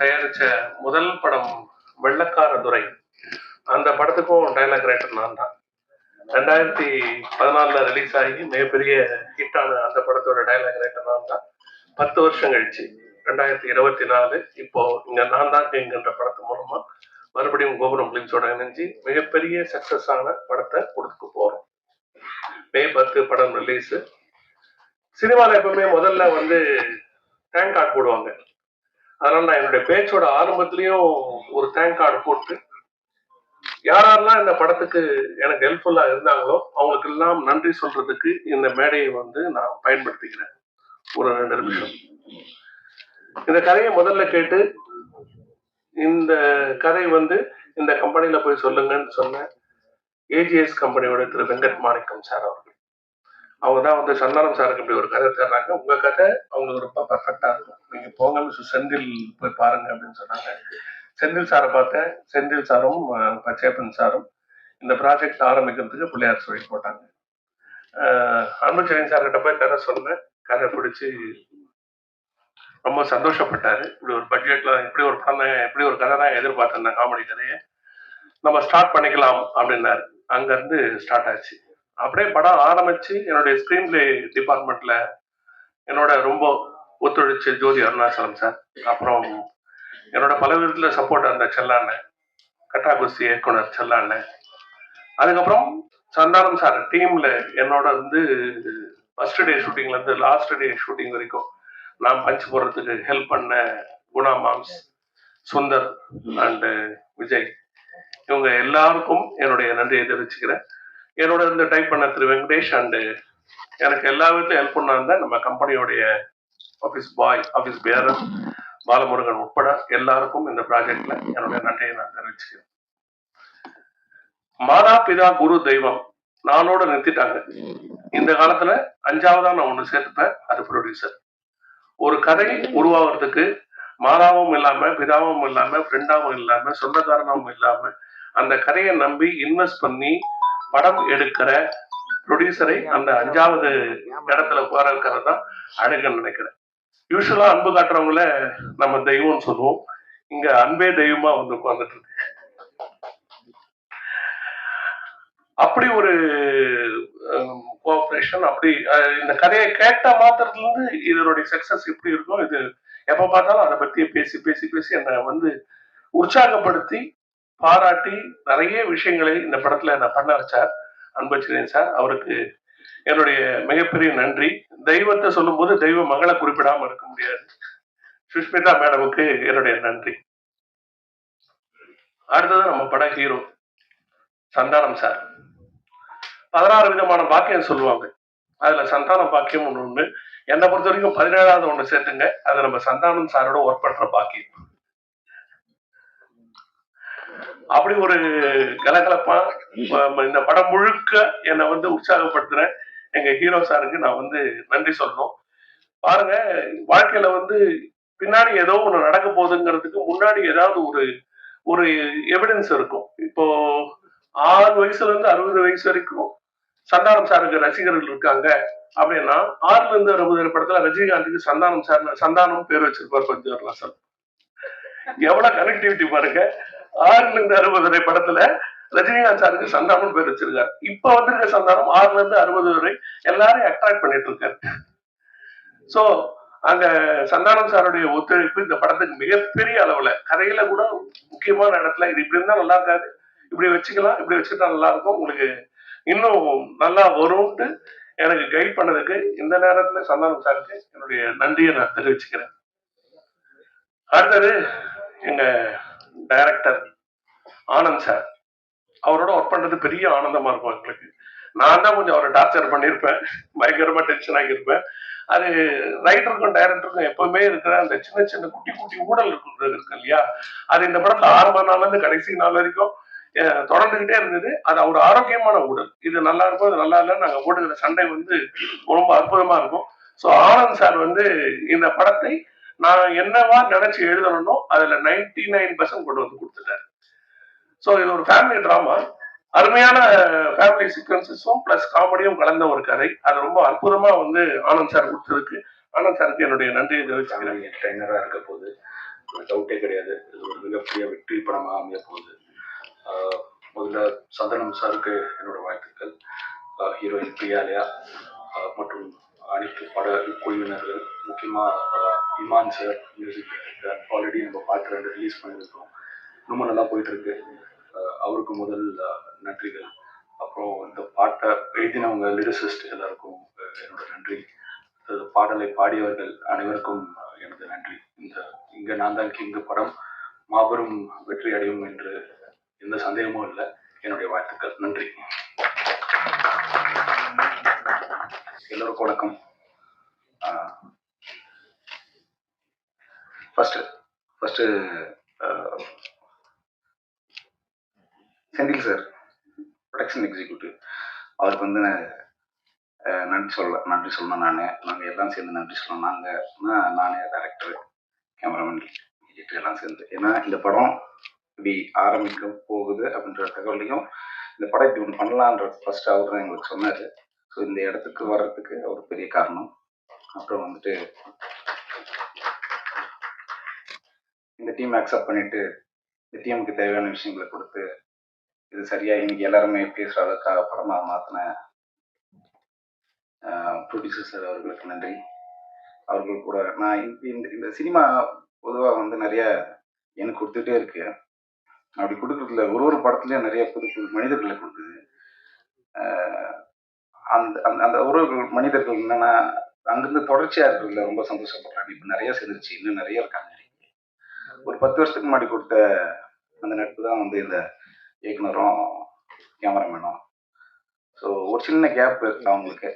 தயாரிச்ச முதல் படம் வெள்ளக்கார துரை. அந்த படத்துக்கும் டைலாக் ரைட்டர் நான் தான். 2014 ரிலீஸ் ஆகி மிகப்பெரிய ஹிட்டான அந்த படத்தோட டைலாக் ரைட்டர் நான் தான். 10 வருஷம் கழிச்சு 2024 இப்போ இங்க நான் தான் கிங்கின்ற படத்து மூலமா மறுபடியும் கோபுரம் பிலிம்ஸோட இணைஞ்சு மிகப்பெரிய சக்சஸ் ஆன படத்தை கொடுத்துட்டு போறோம். மே 10 படம் ரிலீஸ். சினிமாவில் எப்பவுமே முதல்ல வந்து தேங்க் கார்டு போடுவாங்க. அதனால நான் என்னுடைய பேச்சோட ஆரம்பத்திலையும் ஒரு தேங்க் கார்டு போட்டு யாரெல்லாம் இந்த படத்துக்கு எனக்கு ஹெல்ப்ஃபுல்லா இருந்தாங்களோ அவங்களுக்கு எல்லாம் நன்றி சொல்றதுக்கு இந்த மேடையை வந்து நான் பயன்படுத்திக்கிறேன். ஒரு 2 நிமிஷம் இந்த கதையை முதல்ல கேட்டு இந்த கதை வந்து இந்த கம்பெனியில போய் சொல்லுங்கன்னு சொன்ன ஏஜிஎஸ் கம்பெனியோட திரு வெங்கட் மாணிக்கம் சார் அவர்கள். அவங்க தான் வந்து சந்தானம் சாருக்கு இப்படி ஒரு கதை தர்றாங்க, உங்க கதை அவங்களுக்கு ரொம்ப பர்ஃபெக்டா இருக்கும், நீங்க போங்க மிஸ்டர் செந்தில் போய் பாருங்க அப்படின்னு சொன்னாங்க. செந்தில் சாரை பார்த்தேன். செந்தில் சாரும் பச்சையப்பன் சாரும் இந்த ப்ராஜெக்ட் ஆரம்பிக்கிறதுக்கு பிள்ளையார் சொல்லி போட்டாங்க. அன்புச்செழியன் சார்கிட்ட போய் கதை சொன்னேன். கதை பிடிச்சி ரொம்ப சந்தோஷப்பட்டாரு. இப்படி ஒரு பட்ஜெட்ல இப்படி ஒரு படம், இப்படி ஒரு கதை தான் எதிர்பார்த்தேன், காமெடி கதையை நம்ம ஸ்டார்ட் பண்ணிக்கலாம் அப்படின்னாரு. அங்கிருந்து ஸ்டார்ட் ஆச்சு. அப்படியே படம் ஆரம்பிச்சு என்னுடைய ஸ்கிரீன் பிளே டிபார்ட்மெண்ட்ல என்னோட ரொம்ப ஒத்துழைச்சு ஜோதி அருணாச்சலம் சார், அப்புறம் என்னோட பல விதத்துல சப்போர்ட் அந்த செல்லாண்ணன், கட்டா குஸ்தி இயக்குனர் செல்லாண்ணன், அதுக்கப்புறம் சந்தானம் சார் டீம்ல என்னோட வந்து ஃபர்ஸ்ட் டே ஷூட்டிங்ல இருந்து லாஸ்ட் டே ஷூட்டிங் வரைக்கும் நான் பஞ்ச் போடுறதுக்கு ஹெல்ப் பண்ண குணா மாம்ஸ், சுந்தர் அண்ட் விஜய், இவங்க எல்லாருக்கும் என்னுடைய நன்றியை தெரிவிச்சுக்கிறேன். என்னோட இந்த டைப் பண்ண திரு வெங்கடேஷ் அண்டு எனக்கு எல்லா விதத்திலும் ஹெல்ப் பண்ணாங்க நம்ம கம்பெனியோடைய ஆஃபீஸ் பாய், ஆஃபீஸ் பேரர் பாலமுருகன் உட்பட எல்லாருக்கும் இந்த ப்ராஜெக்ட்ல என்னுடைய நன்றியை நான் தெரிவிச்சுக்கிறேன். மாதா பிதா குரு தெய்வம் நானோட நிறுத்திட்டாங்க. இந்த காலத்துல 5ஆவதா நான் ஒண்ணு சேர்த்துப்பேன், அது ப்ரொடியூசர். ஒரு கதை உருவாகிறதுக்கு மாதாவும் இல்லாம, பிதாவும் இல்லாம, ஃப்ரெண்டாவும் இல்லாம, சொந்தக்காரனாவும் இல்லாம அந்த கதையை நம்பி இன்வெஸ்ட் பண்ணி படம் எடுக்கிற ப்ரொடியூசரை அந்த 5ஆவது இடத்துல உட்கார இருக்கிறது தான் அழகுன்னு நினைக்கிறேன். யூஸ்வலா அன்பு காட்டுறவங்கள நம்ம தெய்வம்னு சொல்லுவோம். இங்க அன்பே தெய்வமா வந்து உட்கார்ந்துட்டு இருக்கு. அப்படி ஒரு கோஆபரேஷன். அப்படி இந்த கதையை கேட்ட மாத்திரத்துல இருந்து இதனுடைய சக்சஸ் எப்படி இருக்கும், இது எப்ப பார்த்தாலும் அதை பத்தி பேசி பேசி பேசி என்னை வந்து உற்சாகப்படுத்தி பாராட்டி நிறைய விஷயங்களை இந்த படத்துல நான் பண்ண வச்சார் அன்புச்செழியன் சார். அவருக்கு என்னுடைய மிகப்பெரிய நன்றி. தெய்வத்தை சொல்லும் போது தெய்வ மகளை குறிப்பிடாம இருக்க முடியாது. சுஷ்மிதா மேடமுக்கு என்னுடைய நன்றி. அடுத்தது நம்ம பட ஹீரோ சந்தானம் சார். 16 விதமான பாக்கியம் சொல்லுவாங்க, அதுல சந்தான பாக்கியம் ஒண்ணு. என்னை பொறுத்த வரைக்கும் 17ஆவது ஒண்ணு சேர்த்துங்க, அது நம்ம சந்தானம் சாரோட ஒர்க் பண்ற பாக்கியம். அப்படி ஒரு கலகலப்பா இந்த படம் முழுக்க என்னை வந்து உற்சாகப்படுத்துற எங்க ஹீரோ சாருக்கு நான் வந்து நன்றி சொல்லணும். பாருங்க, வாழ்க்கையில வந்து பின்னாடி ஏதோ ஒண்ணு நடக்க போகுதுங்கிறதுக்கு முன்னாடி ஏதாவது ஒரு ஒரு எவிடன்ஸ் இருக்கும். இப்போ 6 வயசுல இருந்து 60 வயசு வரைக்கும் சந்தானம் சாருக்கு ரசிகர்கள் இருக்காங்க அப்படின்னா 6ல இருந்து 60 படத்துல ரஜினிகாந்துக்கு சந்தானம் சார் சந்தானம் பேர் வச்சிருப்பார் கொஞ்சம் வரலாம் சார். எவ்வளவு கனெக்டிவிட்டி பாருங்க. 6ல இருந்து 60 படத்துல ரஜினிகாந்த் சாருக்கு சந்தானம் பேர் வச்சிருக்காரு. இப்ப வந்திருக்க சந்தானம் 6ல இருந்து 60 வரை எல்லாரையும் அட்ராக்ட் பண்ணிட்டு இருக்காரு. சோ அங்க சந்தானம் சாருடைய ஒத்துழைப்பு இந்த படத்துக்கு மிகப்பெரிய அளவுல, கதையில கூட முக்கியமான இடத்துல இது இப்படி இருந்தா நல்லா இருக்காது, இப்படி வச்சுக்கலாம், இப்படி வச்சுட்டா நல்லா இருக்கும், உங்களுக்கு இன்னும் நல்லா வரும்ட்டு எனக்கு கைட் பண்ணதுக்கு இந்த நேரத்துல சந்தானம் சாருக்கு என்னுடைய நன்றியை நான் தெரிவிச்சுக்கிறேன். அடுத்தது எங்க டைரக்டர் ஆனந்த் சார். அவரோட ஒர்க் பண்றது பெரிய ஆனந்தமா இருக்கும் எங்களுக்கு. நான் தான் கொஞ்சம் அவரை டார்ச்சர் பண்ணியிருப்பேன், பயங்கரமா டென்ஷன் ஆகியிருப்பேன். அது ரைட்டருக்கும் டைரக்டருக்கும் எப்பவுமே இருக்கிற அந்த சின்ன சின்ன குட்டி குட்டி ஊழல் இருக்கு இல்லையா, அது இந்த படத்துல ஆரம்ப நாள்ல இருந்து கடைசி நாள் வரைக்கும் தொடர்ந்துகிட்டே இருந்தது. அது ஒரு ஆரோக்கியமான ஊழல். இது நல்லா இருக்கும், இது நல்லா இல்லைன்னு நாங்க போட்டுக்கிற சண்டை வந்து ரொம்ப அற்புதமா இருக்கும். ஸோ ஆனந்த் சார் வந்து இந்த படத்தை நான் என்னவா நினைச்சு எழுதணும்னோ அதுல 99% கொண்டு வந்து கொடுத்துட்டாரு. ஸோ இது ஒரு ஃபேமிலி டிராமா, அருமையான ஃபேமிலி சீக்வன்சஸும் பிளஸ் காமெடியும் கலந்த ஒரு கதை. அது ரொம்ப அற்புதமா வந்து ஆனந்த் சார் கொடுத்ததுக்கு ஆனந்த் சாருக்கு என்னுடைய நன்றியை தெரிவிச்சுக்கிறேன். ட்ரைனரா இருக்க போது டவுட்டே கிடையாது. இது ஒரு மிகப்பெரிய வெற்றி படமாக அமைய போகுது. முதல்ல சந்தனம் சாருக்கு என்னோட வாழ்த்துக்கள். ஹீரோயின் பிரியாலயா மற்றும் அனைத்து பட குழுவினர்கள், முக்கியமாக Imman sir music director. Already நம்ம பாட்டு 2 ரிலீஸ் பண்ணியிருக்கோம், ரொம்ப நல்லா போயிட்டு இருக்கு. அவருக்கு முதல் நன்றிகள். அப்புறம் இந்த பாட்டை எழுதினவங்க லிரிசிஸ்ட் எல்லாருக்கும் என்னோட நன்றி. பாடலை பாடியவர்கள் அனைவருக்கும் எனது நன்றி. இங்க நான் தான் கிங் படம் மாபெரும் வெற்றி அடையும் என்று எந்த சந்தேகமும் இல்லை. என்னுடைய வாழ்த்துக்கள். நன்றி. எல்லோருக்கும் வணக்கம். First Senthil sir, production executive, அவருக்கு வந்து நன்றி சொல்லணும். நாங்கள் எல்லாம் சேர்ந்து நன்றி சொல்லணும். நானே டைரக்டர், கேமராமேன், எடிட்டர் எல்லாம் சேர்ந்து. ஏன்னா இந்த படம் இப்படி ஆரம்பிக்க போகுது அப்படின்ற தகவலையும், இந்த படம் இப்படி ஒன்று பண்ணலான்றது ஃபர்ஸ்ட் அவர் தான் எங்களுக்கு சொன்னார். ஸோ இந்த இடத்துக்கு வர்றதுக்கு அவர் பெரிய காரணம். அப்புறம் வந்துட்டு இந்த டீம் அக்செப்ட் பண்ணிட்டு இந்த டீமுக்கு தேவையான விஷயங்களை கொடுத்து இது சரியா இன்னைக்கு எல்லாருமே பேசுகிற அளவுக்காக படமாக மாற்றின ப்ரொடியூசர் சார் அவர்களுக்கு நன்றி. அவர்கள் கூட நான் இந்த சினிமா பொதுவாக வந்து நிறைய எனக்கு கொடுத்துட்டே இருக்கு. அப்படி கொடுக்குறதுல ஒரு படத்துலையும் நிறைய புது புது மனிதர்களை கொடுக்குது. அந்த அந்த அந்த ஒரு மனிதர்கள் என்னன்னா அங்கிருந்து தொடர்ச்சியாக இருக்கிறதுல ரொம்ப சந்தோஷப்படுறாங்க. இப்போ நிறைய சேர்ந்துருச்சு, இன்னும் நிறைய இருக்காங்க. ஒரு 10 வருஷத்துக்கு முன்னாடி கொடுத்த அந்த நட்பு தான் வந்து இந்த இயக்குனரும் கேமராமேனும். ஸோ ஒரு சின்ன கேப் அவங்களுக்கு.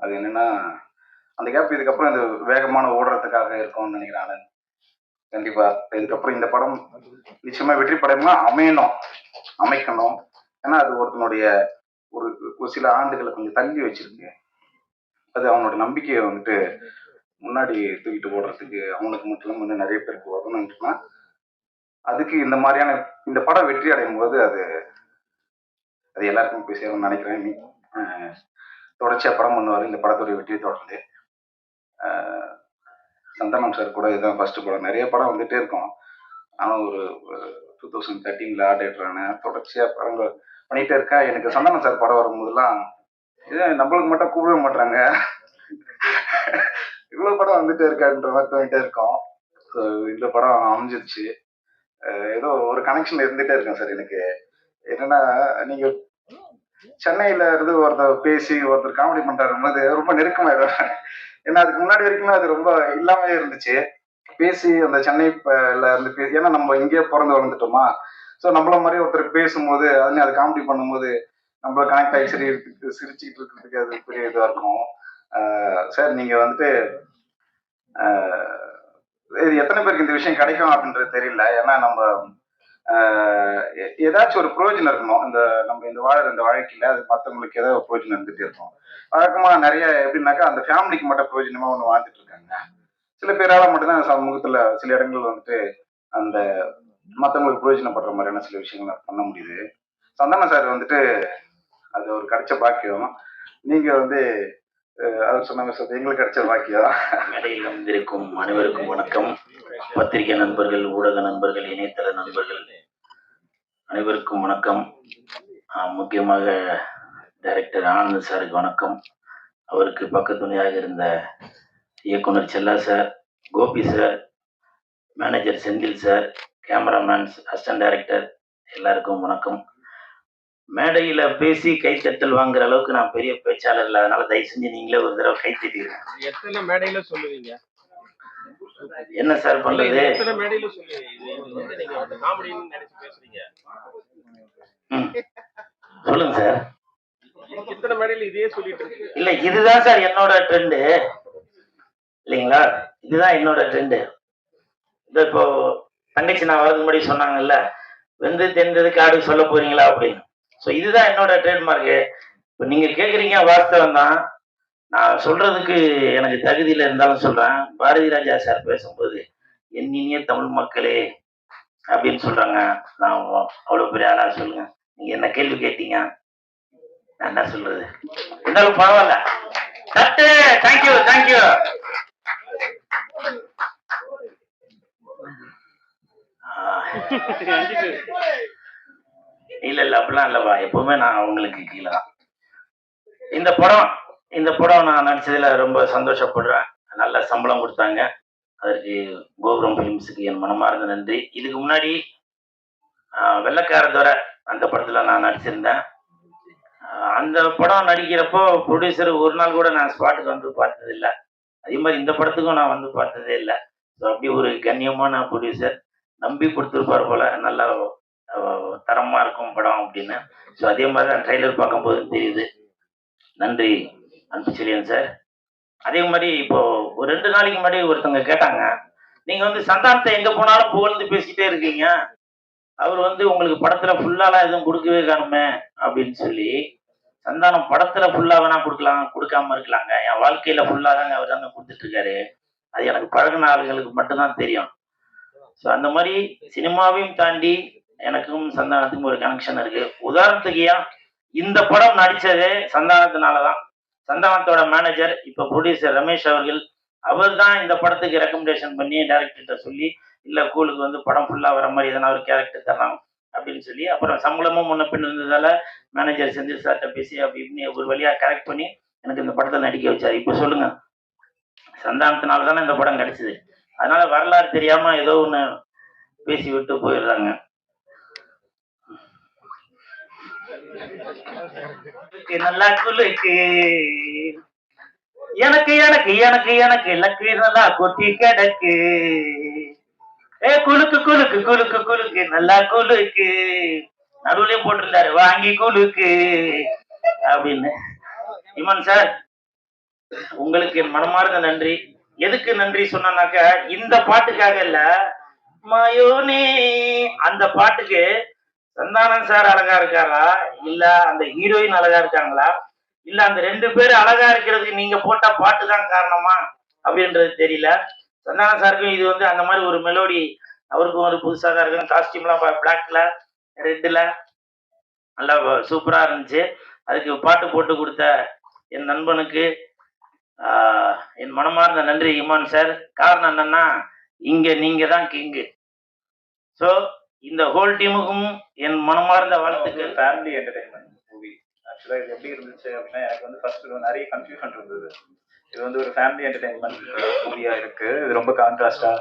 அது என்னன்னா அந்த கேப் இதுக்கப்புறம் இந்த வேகமான ஓடுறதுக்காக இருக்கும்னு நினைக்கிறேன். கண்டிப்பா இதுக்கப்புறம் இந்த படம் நிச்சயமா வெற்றி படமா அமைக்கணும். ஏன்னா அது ஒருத்தனுடைய ஒரு சில ஆண்டுகளை கொஞ்சம் தள்ளி வச்சிருக்கு. அது அவனோட நம்பிக்கையை வந்துட்டு முன்னாடி தூக்கிட்டு ஓடுறதுக்கு அவனுக்கு மட்டும் இல்லாமல் இன்னும் நிறைய பேருக்கு வரணும்னா அதுக்கு இந்த மாதிரியான இந்த படம் வெற்றி அடையும் போது அது எல்லாருக்கும் போய் சேரும்னு நினைக்கிறேன். தொடர்ச்சியா படம் பண்ணுவார். இந்த படத்துடைய வெற்றியை தொடர்ந்து சந்தனம் சார் கூட இதுதான் ஃபர்ஸ்ட் படம். நிறைய படம் வந்துட்டே இருக்கும். ஆனால் ஒரு 2013 ஆர்டேட்டரான தொடர்ச்சியா படங்கள் பண்ணிட்டே இருக்கா. எனக்கு சந்தனம் சார் படம் வரும்போதெல்லாம் இது நம்மளுக்கு மட்டும் கூப்பிட மாட்டாங்க, இவ்வளவு படம் வந்துட்டே இருக்கான்ற மாதிரி தோணிட்டே இருக்கோம். ஸோ இந்த படம் அமைஞ்சிருச்சு. ஏதோ ஒரு கனெக்ஷன் இருந்துட்டே இருக்கேன் சார். எனக்கு என்னன்னா, நீங்க சென்னையில இருந்து ஒருத்தர் பேசி ஒருத்தர் காமெடி பண்றாரு போது ரொம்ப நெருக்கமாயிடும். ஏன்னா அதுக்கு முன்னாடி வரைக்குமே அது ரொம்ப இல்லாமலே இருந்துச்சு. பேசி அந்த சென்னைல இருந்து பேசி, ஏன்னா நம்ம இங்கேயே பிறந்து வளர்ந்துட்டோமா. ஸோ நம்மள மாதிரி ஒருத்தர் பேசும்போது அது காமெடி பண்ணும்போது நம்மள கனெக்ட் ஆகி சிரிச்சுக்கிட்டு இருக்கிறதுக்கு அது பெரிய இதுவாக இருக்கும். சார் நீங்க வந்துட்டு இது எத்தனை பேருக்கு இந்த விஷயம் கிடைக்கும் அப்படின்றது தெரியல. ஏன்னா நம்ம ஏதாச்சும் ஒரு பிரயோஜனம் இருக்கணும். நம்ம இந்த வாழ்க்கையில அது மற்றவங்களுக்கு ஏதாவது ஒரு பிரயோஜனம் இருந்துட்டே இருக்கும். வழக்கமா நிறைய எப்படின்னாக்கா அந்த ஃபேமிலிக்கு மட்டும் பிரயோஜனமா ஒன்று வாழ்ந்துட்டு இருக்காங்க. சில பேரால மட்டும்தான் சமூகத்துல சில இடங்கள் வந்துட்டு அந்த மற்றவங்களுக்கு பிரயோஜனப்படுற மாதிரியான சில விஷயங்களை பண்ண முடியுது. சந்தன சார் வந்துட்டு அது ஒரு கிடைச்ச பாக்கியம். நீங்க வந்து அவர் சொன்ன எங்களுக்கு கிடைச்ச பாக்கியம். மேடையில் வந்திருக்கும் அனைவருக்கும் வணக்கம். பத்திரிகை நண்பர்கள், ஊடக நண்பர்கள், இணையதள நண்பர்கள் அனைவருக்கும் வணக்கம். முக்கியமாக டைரக்டர் ஆனந்த் சாருக்கு வணக்கம். அவருக்கு பக்கத்துணையாக இருந்த இயக்குனர் Chella sir, Gopi sir, manager Senthil sir, cameraman, assistant director எல்லாருக்கும் வணக்கம். மேடையில பேசி கைத்தட்டல் வாங்குற அளவுக்கு நான் பெரிய பேச்சாளர் இல்லை. அதனால தயவு செஞ்சு நீங்களே ஒரு தடவை கைத்தட்டிடுங்க. எத்தனை மேடையில சொல்லுவீங்க? என்ன சார் பண்றது? எத்தனை மேடையில சொல்லுவீங்க? நீங்க வந்து காமெடின்னு நினைச்சு பேசுறீங்க. சொல்லுங்க சார். எத்தனை மேடையில இதே சொல்லிட்டு இருக்கு? இல்ல, இதுதான் சார் என்னோட ட்ரெண்டு இல்லைங்களா? இதுதான் என்னோட ட்ரெண்டு. இப்போ தங்கச்சி நான் வரதுக்கு முன்னாடி சொன்னாங்கல்ல, வெந்து தெரிந்தது காடு சொல்ல போறீங்களா அப்படின்னு. ஸோ இதுதான் என்னோட ட்ரேட்மார்க்கு. இப்போ நீங்க கேட்குறீங்க, வாஸ்தவம் தான். நான் சொல்றதுக்கு எனக்கு தகுதியில் இருந்தாலும் சொல்றேன். பாரதி ராஜா சார் பேசும்போது என் இனிய தமிழ் மக்களே அப்படின்னு சொல்றாங்க. நான் அவ்வளோ பெரிய ஆளா சொல்லுங்க. நீங்க என்ன கேள்வி கேட்டீங்க, நான் என்ன சொல்றது? இருந்தாலும் பரவாயில்ல. தேங்க்யூ. இல்ல அப்படிலாம் இல்லப்பா, எப்பவுமே நான் அவங்களுக்கு கீழே தான். இந்த படம் நான் நடிச்சதுல ரொம்ப சந்தோஷப்படுறேன். நல்ல சம்பளம் கொடுத்தாங்க. அதற்கு கோபுரம் பிலிம்ஸுக்கு என் மனமார்ந்த நன்றி. இதுக்கு முன்னாடி வெள்ளைக்கார துரை அந்த படத்துல நான் நடிச்சிருந்தேன். அந்த படம் நடிக்கிறப்போ ப்ரொடியூசர் ஒரு நாள் கூட நான் ஸ்பாட்டுக்கு வந்து பார்த்தது இல்லை. அதே மாதிரி இந்த படத்துக்கும் நான் வந்து பார்த்ததே இல்லை. ஸோ அப்படி ஒரு கண்ணியமான ப்ரொடியூசர் நம்பி கொடுத்துருப்பார் போல, நல்லா தரமா இருக்கும் படம் அப்படின்னு. ஸோ அதே மாதிரி தான் ட்ரெய்லர் பார்க்கும்போது தெரியுது. நன்றி அன்புச்செழியன் சார். அதே மாதிரி இப்போ ஒரு 2 நாளைக்கு முன்னாடி ஒருத்தவங்க கேட்டாங்க, நீங்க வந்து சந்தானத்தை எங்க போனாலும் புகழ்ந்து பேசிட்டே இருக்கீங்க, அவர் வந்து உங்களுக்கு படத்துல ஃபுல்லாலாம் எதுவும் கொடுக்கவே காணுமே அப்படின்னு சொல்லி. சந்தானம் படத்துல ஃபுல்லா வேணா கொடுக்கலாம், கொடுக்காம இருக்கலாங்க. என் வாழ்க்கையில ஃபுல்லா தாங்க அவர் தாங்க கொடுத்துட்டு இருக்காரு. அது எனக்கு பழகின ஆளுங்களுக்கு மட்டும்தான் தெரியும். ஸோ அந்த மாதிரி சினிமாவையும் தாண்டி எனக்கும் சந்தானத்துக்கும் ஒரு கனெக்ஷன் இருக்கு. உதாரணத்துக்கு இந்த படம் நடிச்சதே சந்தானத்தினாலதான். சந்தானத்தோட மேனேஜர் இப்ப ப்ரொடியூசர் ரமேஷ் அவர்கள், அவர் தான் இந்த படத்துக்கு ரெக்கமெண்டேஷன் பண்ணி டைரக்டர்கிட்ட சொல்லி, இல்ல கூலுக்கு வந்து படம் ஃபுல்லா வர மாதிரி எதனா ஒரு கேரக்டர் தரலாம் அப்படின்னு சொல்லி, அப்புறம் சம்பளமும் முன்ன பின் இருந்ததால மேனேஜர் செந்தில் சார்கிட்ட பேசி அப்படி இப்படின்னு ஒரு வழியா கரெக்ட் பண்ணி எனக்கு இந்த படத்தை நடிக்க வச்சாரு. இப்ப சொல்லுங்க, சந்தானத்தினால தானே இந்த படம் கிடைச்சது. அதனால வரலாறு தெரியாம ஏதோ ஒண்ணு பேசி விட்டு போயிடுறாங்க. நல்லா குலுக்கு, எனக்கு எனக்கு எனக்கு எனக்கு லக்கு நல்லா கொட்டி கிடக்கு, குலுக்கு குலுக்கு குலுக்கு குலுக்கு நல்லா குலுக்கு, நடுவுலயும் போட்டிருந்தாரு வாங்கி குலுக்கு அப்படின்னு. இமான் சார், உங்களுக்கு என் மனமார்ந்த நன்றி. எதுக்கு நன்றி சொன்னாக்க, இந்த பாட்டுக்காக இல்ல, மயோனே அந்த பாட்டுக்கு சந்தானம் சார் அழகா இருக்காரா, இல்ல அந்த ஹீரோயின் அழகா இருக்காங்களா, இல்ல அந்த 2 பேரும் அழகா இருக்கிறதுக்கு நீங்க போட்ட பாட்டு தான் காரணமா அப்படின்றது தெரியல. சந்தானம் சாருக்கும் இது வந்து அந்த மாதிரி ஒரு மெலோடி, அவருக்கும் ஒரு புதுசா தான் இருக்கு. காஸ்டியூம்லாம் பிளாக்ல ரெட்ல நல்லா சூப்பரா இருந்துச்சு. அதுக்கு பாட்டு போட்டு கொடுத்த என் நண்பனுக்கு என் மனமார்ந்த நன்றி இமான் சார். காரணம் என்னன்னா, இங்க நீங்க தான் கிங்கு. ஸோ இந்த ஹோல் டீமுக்கும் என் மனமார்ந்த வாழ்த்துக்கள். Family entertainment movie. ஆக்சுவலாக இது எப்படி இருந்துச்சு அப்படின்னா, எனக்கு வந்து ஃபர்ஸ்ட் நிறைய கன்ஃபியூஷன் இருந்தது. இது வந்து ஒரு ஃபேமிலி என்டர்டைன்மெண்ட் மூவியாக இருக்கு. இது ரொம்ப கான்ட்ராஸ்டா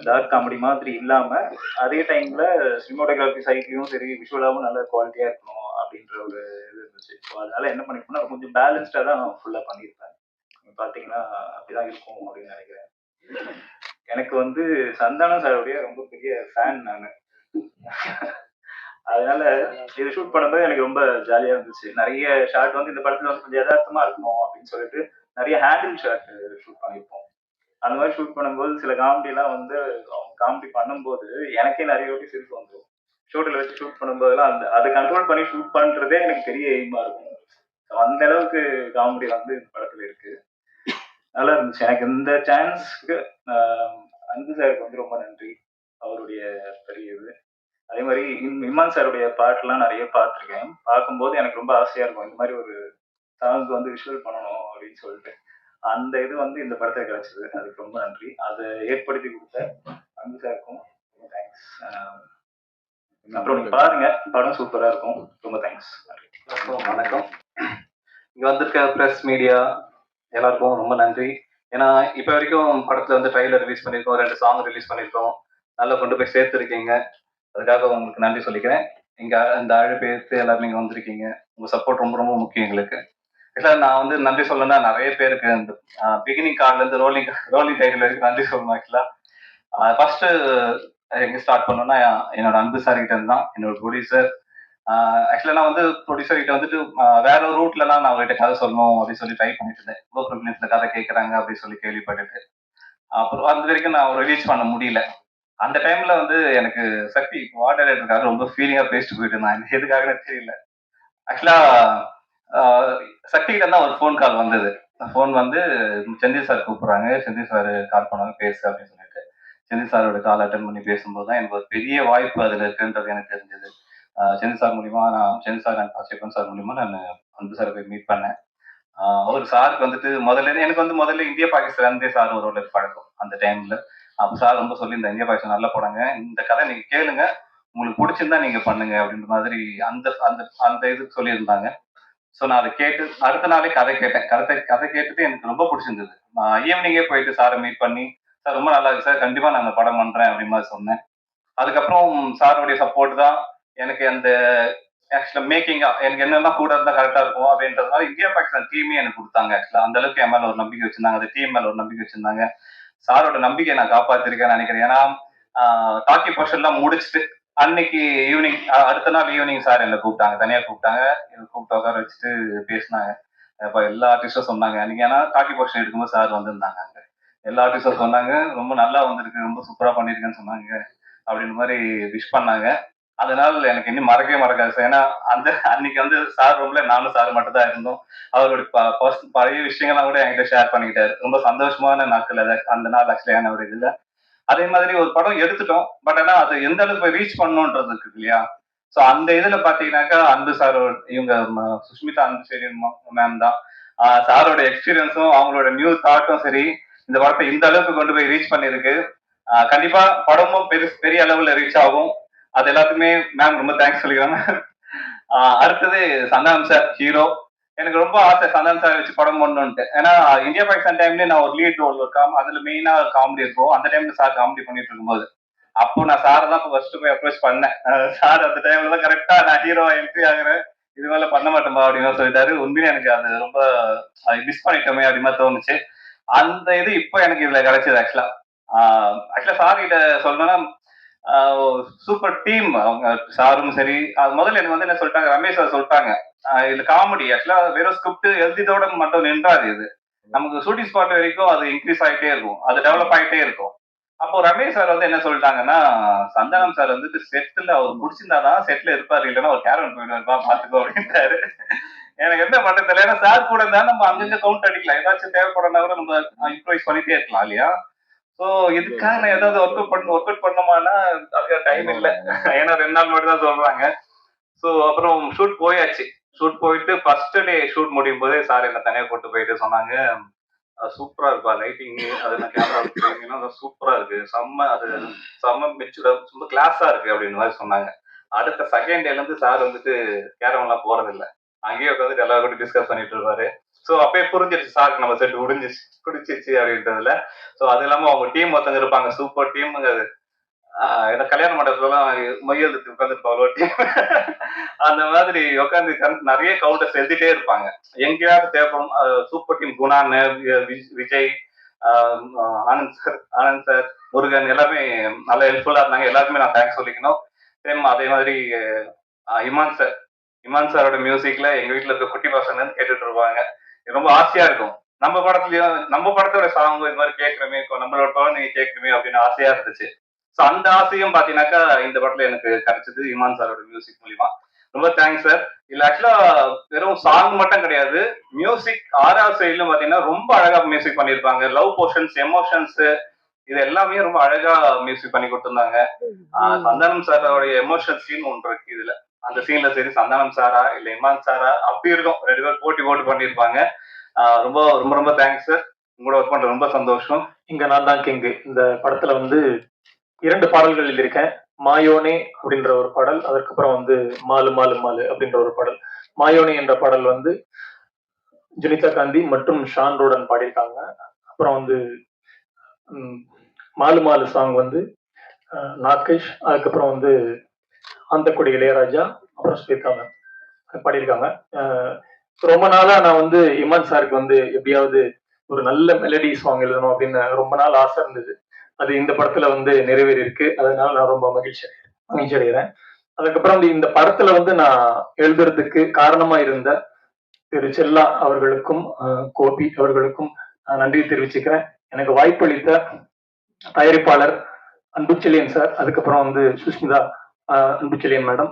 டார்க் காமெடி மாதிரி இல்லாமல், அதே டைமில் சினிமாட்டோகிராஃபி சைட்லையும் சரி விஷுவலாகவும் நல்ல குவாலிட்டியாக இருக்கணும் அப்படின்ற ஒரு இது இருந்துச்சு. ஸோ அதனால என்ன பண்ணிருக்கோம்னா, கொஞ்சம் பேலன்ஸ்டாக தான் ஃபுல்லாக பண்ணியிருப்பேன். நீங்கள் பார்த்தீங்கன்னா அப்படிதான் இருக்கும் அப்படின்னு நினைக்கிறேன். எனக்கு வந்து சந்தானம் சாருடைய ரொம்ப பெரிய ஃபேன் நான். அதனால இது ஷூட் பண்ணும்போது எனக்கு ரொம்ப ஜாலியா இருந்துச்சு. நிறைய ஷாட் வந்து இந்த படத்துல வந்து கொஞ்சம் யதார்த்தமா இருக்கணும் அப்படின்னு சொல்லிட்டு நிறைய ஹேண்டில் ஷாட் ஷூட் பண்ணியிருப்போம். அந்த மாதிரி ஷூட் பண்ணும்போது சில காமெடிலாம் வந்து அவங்க காமெடி பண்ணும்போது எனக்கே நிறைய வாட்டி சிரிப்பு வந்துடும். ஷூட்டில் வச்சு ஷூட் பண்ணும்போதெல்லாம் அதை கண்ட்ரோல் பண்ணி ஷூட் பண்றதே எனக்கு பெரிய எய்மா இருக்கும். அந்த அளவுக்கு காமெடி வந்து இந்த படத்துல இருக்கு. நல்லா இருந்துச்சு. எனக்கு இந்த சான்ஸ்க்கு அன்பு சாருக்கு வந்து ரொம்ப நன்றி. அவருடைய பெரிய இது. அதே மாதிரி இமான் சாருடைய பாட்டுலாம் நிறைய பார்த்துருக்கேன். பார்க்கும்போது எனக்கு ரொம்ப ஆசையா இருக்கும், இந்த மாதிரி ஒரு சாங்ஸ் வந்து விஷுவல் பண்ணணும் அப்படின்னு சொல்லிட்டு. அந்த இது வந்து இந்த படத்துல கிடைச்சது. அதுக்கு ரொம்ப நன்றி. அதை ஏற்படுத்தி கொடுத்த அன்பு சாருக்கும் ரொம்ப தேங்க்ஸ். அப்புறம் நீங்க பாருங்க, படம் சூப்பரா இருக்கும். ரொம்ப தேங்க்ஸ். வணக்கம். இங்க வந்திருக்க பிரஸ் மீடியா எல்லாருக்கும் ரொம்ப நன்றி. ஏன்னா இப்ப வரைக்கும் படத்துல வந்து ட்ரைலர் ரிலீஸ் பண்ணியிருக்கோம், 2 சாங் ரிலீஸ் பண்ணியிருக்கோம், நல்லா கொண்டு போய் சேர்த்துருக்கீங்க. அதுக்காக உங்களுக்கு நன்றி சொல்லிக்கிறேன். இங்க இந்த அழைப்பு எடுத்து எல்லாரும் நீங்க வந்திருக்கீங்க. உங்க சப்போர்ட் ரொம்ப ரொம்ப முக்கியம் எங்களுக்கு. நான் வந்து நன்றி சொல்லணும்னா நிறைய பேருக்கு இந்த பிகினிங் கார்ட்ல இருந்து ரோலிங் டைட்டில் வரைக்கும் நன்றி சொல்லணும். ஃபர்ஸ்ட் எங்க ஸ்டார்ட் பண்ணோம்னா என்னோட அன்பு சார் கிட்ட இருந்து தான், என்னோட ப்ரொடியூசர். நான் வந்து ப்ரொடியூசர் கிட்ட வந்துட்டு வேற ஒரு ரூட்லலாம் நான் அவர்கிட்ட கதை சொல்லணும் அப்படின்னு சொல்லி ட்ரை பண்ணிட்டு இருந்தேன். கோபுரத்துல கதை கேட்கறாங்க அப்படின்னு சொல்லி கேள்விப்பட்டுட்டு, அப்புறம் அது வரைக்கும் நான் அவரை ரீச் பண்ண முடியல. அந்த டைம்ல வந்து எனக்கு சக்தி வாட்டர் ரைடருக்காக ரொம்ப ஃபீலிங்கா பேசிட்டு போயிட்டு இருந்தான். எதுக்காக தெரியல. சக்தி கிட்ட தான் ஒரு ஃபோன் கால் வந்தது. ஃபோன் வந்து செந்தில் சார் கூப்பிடுறாங்க, செந்தில் சார் கால் பண்ணாங்க பேசு அப்படின்னு சொல்லிட்டு. செந்தில் சாரோட கால் அட்டன் பண்ணி பேசும்போது தான் எனக்கு ஒரு பெரிய வாய்ப்பு அதுல இருக்குன்றது எனக்கு தெரிஞ்சது. செந்தில் சார் மூலியமா Senthil sir and Sivan sir மூலியமா நான் அன்பு சாரை போய் மீட் பண்ணேன். அவர் சாருக்கு வந்துட்டு முதல்ல எனக்கு வந்து முதல்ல இந்தியா பாகிஸ்தான் சார் ஒரு பழக்கம் அந்த டைம்ல. அப்போ சார் ரொம்ப சொல்லியிருந்தேன், இந்தியா பாய்ச்சல் நல்ல படங்க, இந்த கதை நீங்க கேளுங்க, உங்களுக்கு பிடிச்சிருந்தா நீங்க பண்ணுங்க அப்படின்ற மாதிரி அந்த அந்த அந்த இது சொல்லியிருந்தாங்க. ஸோ நான் அதை கேட்டு அடுத்த நாளே கதை கேட்டேன். கதை கேட்டுட்டு எனக்கு ரொம்ப பிடிச்சிருந்தது. நான் ஈவினிங்கே போயிட்டு சாரை மீட் பண்ணி, சார் ரொம்ப நல்லா இருக்கு சார், கண்டிப்பா நான் அந்த படம் பண்றேன் அப்படின்னு மாதிரி சொன்னேன். அதுக்கப்புறம் சாருடைய சப்போர்ட் தான் எனக்கு அந்த ஆக்சுவலா மேக்கிங்கா எனக்கு என்னெல்லாம் கூட இருந்தா கரெக்டா இருக்கும் அப்படின்றதுனால இந்தியா பாகிஸ்தான் டீமே எனக்கு கொடுத்தாங்க. ஆக்சுவலா அந்த அளவுக்கு என் மேல ஒரு நம்பிக்கை வச்சிருந்தாங்க, அந்த டீம் மேல ஒரு நம்பிக்கை வச்சிருந்தாங்க. சாரோட நம்பிக்கையை நான் காப்பாத்திருக்கேன்னு நினைக்கிறேன். ஏன்னா டாக்கி போர்ஷன்லாம் முடிச்சுட்டு அன்னைக்கு ஈவினிங், அடுத்த நாள் ஈவினிங் சார் என்னை கூப்பிட்டாங்க, தனியா கூப்பிட்டாங்க. கூப்பிட்டு உட்கார வச்சுட்டு பேசினாங்க. அப்ப எல்லா ஆர்டிஸ்டும் சொன்னாங்க அன்னைக்கு, ஏன்னா டாக்கி போர்ஷன் எடுக்கும்போது சார் வந்திருந்தாங்க அங்க. எல்லா ஆர்டிஸ்டும் சொன்னாங்க ரொம்ப நல்லா வந்திருக்கு, ரொம்ப சூப்பரா பண்ணிருக்கேன்னு சொன்னாங்க அப்படின்ற மாதிரி விஷ் பண்ணாங்க. அதனால எனக்கு இன்னும் மறக்கவே மறக்காது சார். ஏன்னா அந்த அன்னைக்கு வந்து சார் ரூம்ல நானும் சார் மட்டும் தான் இருந்தோம். அவருடைய பழைய விஷயங்கள்லாம் கூட என்கிட்ட ஷேர் பண்ணிக்கிட்டாரு. ரொம்ப சந்தோஷமான நாட்கள் அது அந்த நாள் ஆக்சுவலியான ஒரு இதுல. அதே மாதிரி ஒரு படம் எடுத்துட்டோம், பட் ஆனா அது எந்த அளவுக்கு போய் ரீச் பண்ணணுன்றது இருக்கு இல்லையா? ஸோ அந்த இதுல பாத்தீங்கன்னாக்கா அன்பு சார், இவங்க சுஷ்மிதா அன்பு மேம் தான். சாரோட எக்ஸ்பீரியன்ஸும் அவங்களோட நியூ தாட்டும் சரி, இந்த படத்தை இந்த அளவுக்கு கொண்டு போய் ரீச் பண்ணிருக்கு. கண்டிப்பா படமும் பெரிய அளவுல ரீச் ஆகும். அது எல்லாத்துக்குமே மேம் ரொம்ப தேங்க்ஸ் சொல்லிக்கிறாங்க. அடுத்தது சந்தானம் சார் ஹீரோ. எனக்கு ரொம்ப ஆசை சந்தானம் சார் வச்சு படம் பண்ணணும்ட்டு. ஏன்னா இந்தியா பாகிஸ்தான் டைம்ல நான் ஒரு லீட் ரோல் இருக்கேன், அதுல மெயினா காமெடி இருக்கும். அந்த டைம்ல சார் காமெடி பண்ணிட்டு இருக்கும்போது அப்போ நான் சாரை தான் ஃபர்ஸ்ட் போய் அப்ரோச் பண்ணேன். சார் அந்த டைம்ல தான் கரெக்டா நான் ஹீரோ என்ட்ரி ஆகுறேன், இது மேல பண்ண மாட்டேன்பா அப்படின்னு சொல்லிட்டாரு. உண்மையிலே எனக்கு அது ரொம்ப மிஸ் பண்ணிட்டோமே அப்படின்னு தோணுச்சு. அந்த இது இப்போ எனக்கு இதுல கிடைச்சது. ஆக்சுவலா சார் கிட்ட சொல்லணும்னா சூப்பர் டீம் அவங்க சாரும் சரி. அது முதல்ல எனக்கு வந்து என்ன சொல்லிட்டாங்க, ரமேஷ் சார் சொல்லிட்டாங்க, இதுல காமெடி ஆக்சுவலா வெறும் ஸ்கிரிப்ட் எழுதியதோட மட்டும் நின்றாது, இது நமக்கு ஷூட்டிங் ஸ்பாட் வரைக்கும் அது இன்க்ரீஸ் ஆகிட்டே இருக்கும், அது டெவலப் ஆகிட்டே இருக்கும். அப்போ ரமேஷ் சார் வந்து என்ன சொல்லிட்டாங்கன்னா, சந்தானம் சார் வந்துட்டு செட்டில் அவர் முடிச்சிருந்தாதான் செட்ல இருப்பாரு, இல்லைன்னா ஒரு கேரவன் போயிடுவாருப்பா பாத்துக்கோ அப்படின்ட்டாரு. எனக்கு என்ன பண்றது தெரியல. ஏன்னா சார் கூட இருந்தா நம்ம அங்கங்க கவுண்ட் அடிக்கலாம், ஏதாச்சும் தேவைப்படனா கூட நம்ம இம்ப்ரூவைஸ் பண்ணிட்டே இருக்கலாம் இல்லையா? ஸோ இதுக்காக நான் ஏதாவது ஒர்க் அவுட் பண்ணோமானா அதுக்கு டைம் இல்லை. ஏன்னா 2 நாள் மட்டும் தான் சொல்றாங்க. ஸோ அப்புறம் ஷூட் போயாச்சு. ஷூட் போயிட்டு ஃபர்ஸ்ட் டே ஷூட் முடியும் போதே சார் என்ன தனியாக கூட்டு போயிட்டு சொன்னாங்க, சூப்பரா இருப்பா லைட்டிங், அது கேமரா சூப்பரா இருக்கு, செம்ம மெச்சூர்டா ரொம்ப கிளாஸா இருக்கு அப்படின்னு மாதிரி சொன்னாங்க. அடுத்த செகண்ட் டேல இருந்து சார் வந்துட்டு கேரவன்லாம் போறது இல்லை, அங்கேயே உட்காந்துட்டு எல்லாரும் கூட டிஸ்கஸ் பண்ணிட்டு இருப்பாரு. ஸோ அப்பயே புரிஞ்சிருச்சு சாருக்கு நம்ம செட் குடிச்சிருச்சு அப்படின்றதுல. ஸோ அது இல்லாம அவங்க டீம் ஒருத்தங்க இருப்பாங்க, சூப்பர் டீமுங்க அது. ஏன்னா கல்யாண மண்டபத்துலாம் மையெழுத்து உட்காந்துருப்பாங்க டீம். அந்த மாதிரி உட்காந்து நிறைய கவுண்டர்ஸ் எழுதிட்டே இருப்பாங்க, எங்கேயாவது தேவைப்படும். Super team Gunan, Vijay, Anand sir, Murugan எல்லாமே நல்லா ஹெல்ப்ஃபுல்லா இருந்தாங்க. எல்லாருக்குமே நான் தேங்க்ஸ் சொல்லிக்கணும். சேம் அதே மாதிரி இமான் சாரோட மியூசிக்ல எங்க வீட்டுல இருக்க குட்டி பசங்க கேட்டுட்டு இருப்பாங்க. ரொம்ப ஆசையா இருக்கும், நம்ம படத்துலயும் நம்ம படத்தோட சாங் இது மாதிரி கேட்கணுமே, நம்மளோட படம் நீங்க கேட்கணுமே அப்படின்னு ஆசையா இருந்துச்சு. ஸோ அந்த ஆசையும் பாத்தீங்கன்னாக்கா இந்த படத்துல எனக்கு கிடைச்சது இமான் சாரோட மியூசிக் மூலியமா. ரொம்ப தேங்க்ஸ் சார். இல்ல ஆக்சுவலா வெறும் சாங் மட்டும் கிடையாது, மியூசிக் 6வது சைட்லும் பாத்தீங்கன்னா ரொம்ப அழகா மியூசிக் பண்ணிருப்பாங்க. லவ் போர்ஷன்ஸ், எமோஷன்ஸ், இது எல்லாமே ரொம்ப அழகா மியூசிக் பண்ணி கொடுத்துருந்தாங்க. சந்தானம் சாரோடைய எமோஷனல் சீன் ஒன்று இருக்கு இதுல. அந்த சீன்ல சரி சந்தானம் சாரா இல்ல இமான் சாரா அப்படி இருக்கும், 2 பேர் போட்டு பண்ணிருப்பாங்க. ரொம்ப ரொம்ப ரொம்ப தேங்க்ஸ் சார், உங்களோட ஒர்க் பண்ற ரொம்ப சந்தோஷம். இங்க நான் தான் கிங்கு. இந்த படத்துல வந்து 2 பாடல்கள் எழுதியிருக்கேன். மாயோனே அப்படின்ற ஒரு பாடல், அதுக்கப்புறம் வந்து மாலு மாலு மாலு அப்படின்ற ஒரு பாடல். மாயோனே என்ற பாடல் வந்து ஜுனிதா காந்தி மற்றும் ஷான் ரோடன் பாடியிருக்காங்க. அப்புறம் வந்து மாலு மாலு சாங் வந்து நாகேஷ், அதுக்கப்புறம் வந்து ஆந்தக்குடி இளையராஜா, அப்புறம் ஸ்வேதா மேம் பாடியிருக்காங்க. ரொம்ப நாளா நான் வந்து இமான் சாருக்கு வந்து எப்படியாவது ஒரு நல்ல மெலடி சாங் எழுதணும் அப்படின்னு ரொம்ப நாள் ஆசை இருந்தது. அது இந்த படத்துல வந்து நிறைவேறி இருக்கு, அதனால நான் ரொம்ப மகிழ்ச்சி அடைகிறேன். அதுக்கப்புறம் வந்து இந்த படத்துல வந்து நான் எழுதுறதுக்கு காரணமா இருந்த திரு செல்லா அவர்களுக்கும் கோபி அவர்களுக்கும் நன்றி தெரிவிச்சுக்கிறேன். எனக்கு வாய்ப்பளித்த தயாரிப்பாளர் அன்புச்செழியன் சார், அதுக்கப்புறம் வந்து சுஷ்மிதா அன்புச்செழியன் மேடம்,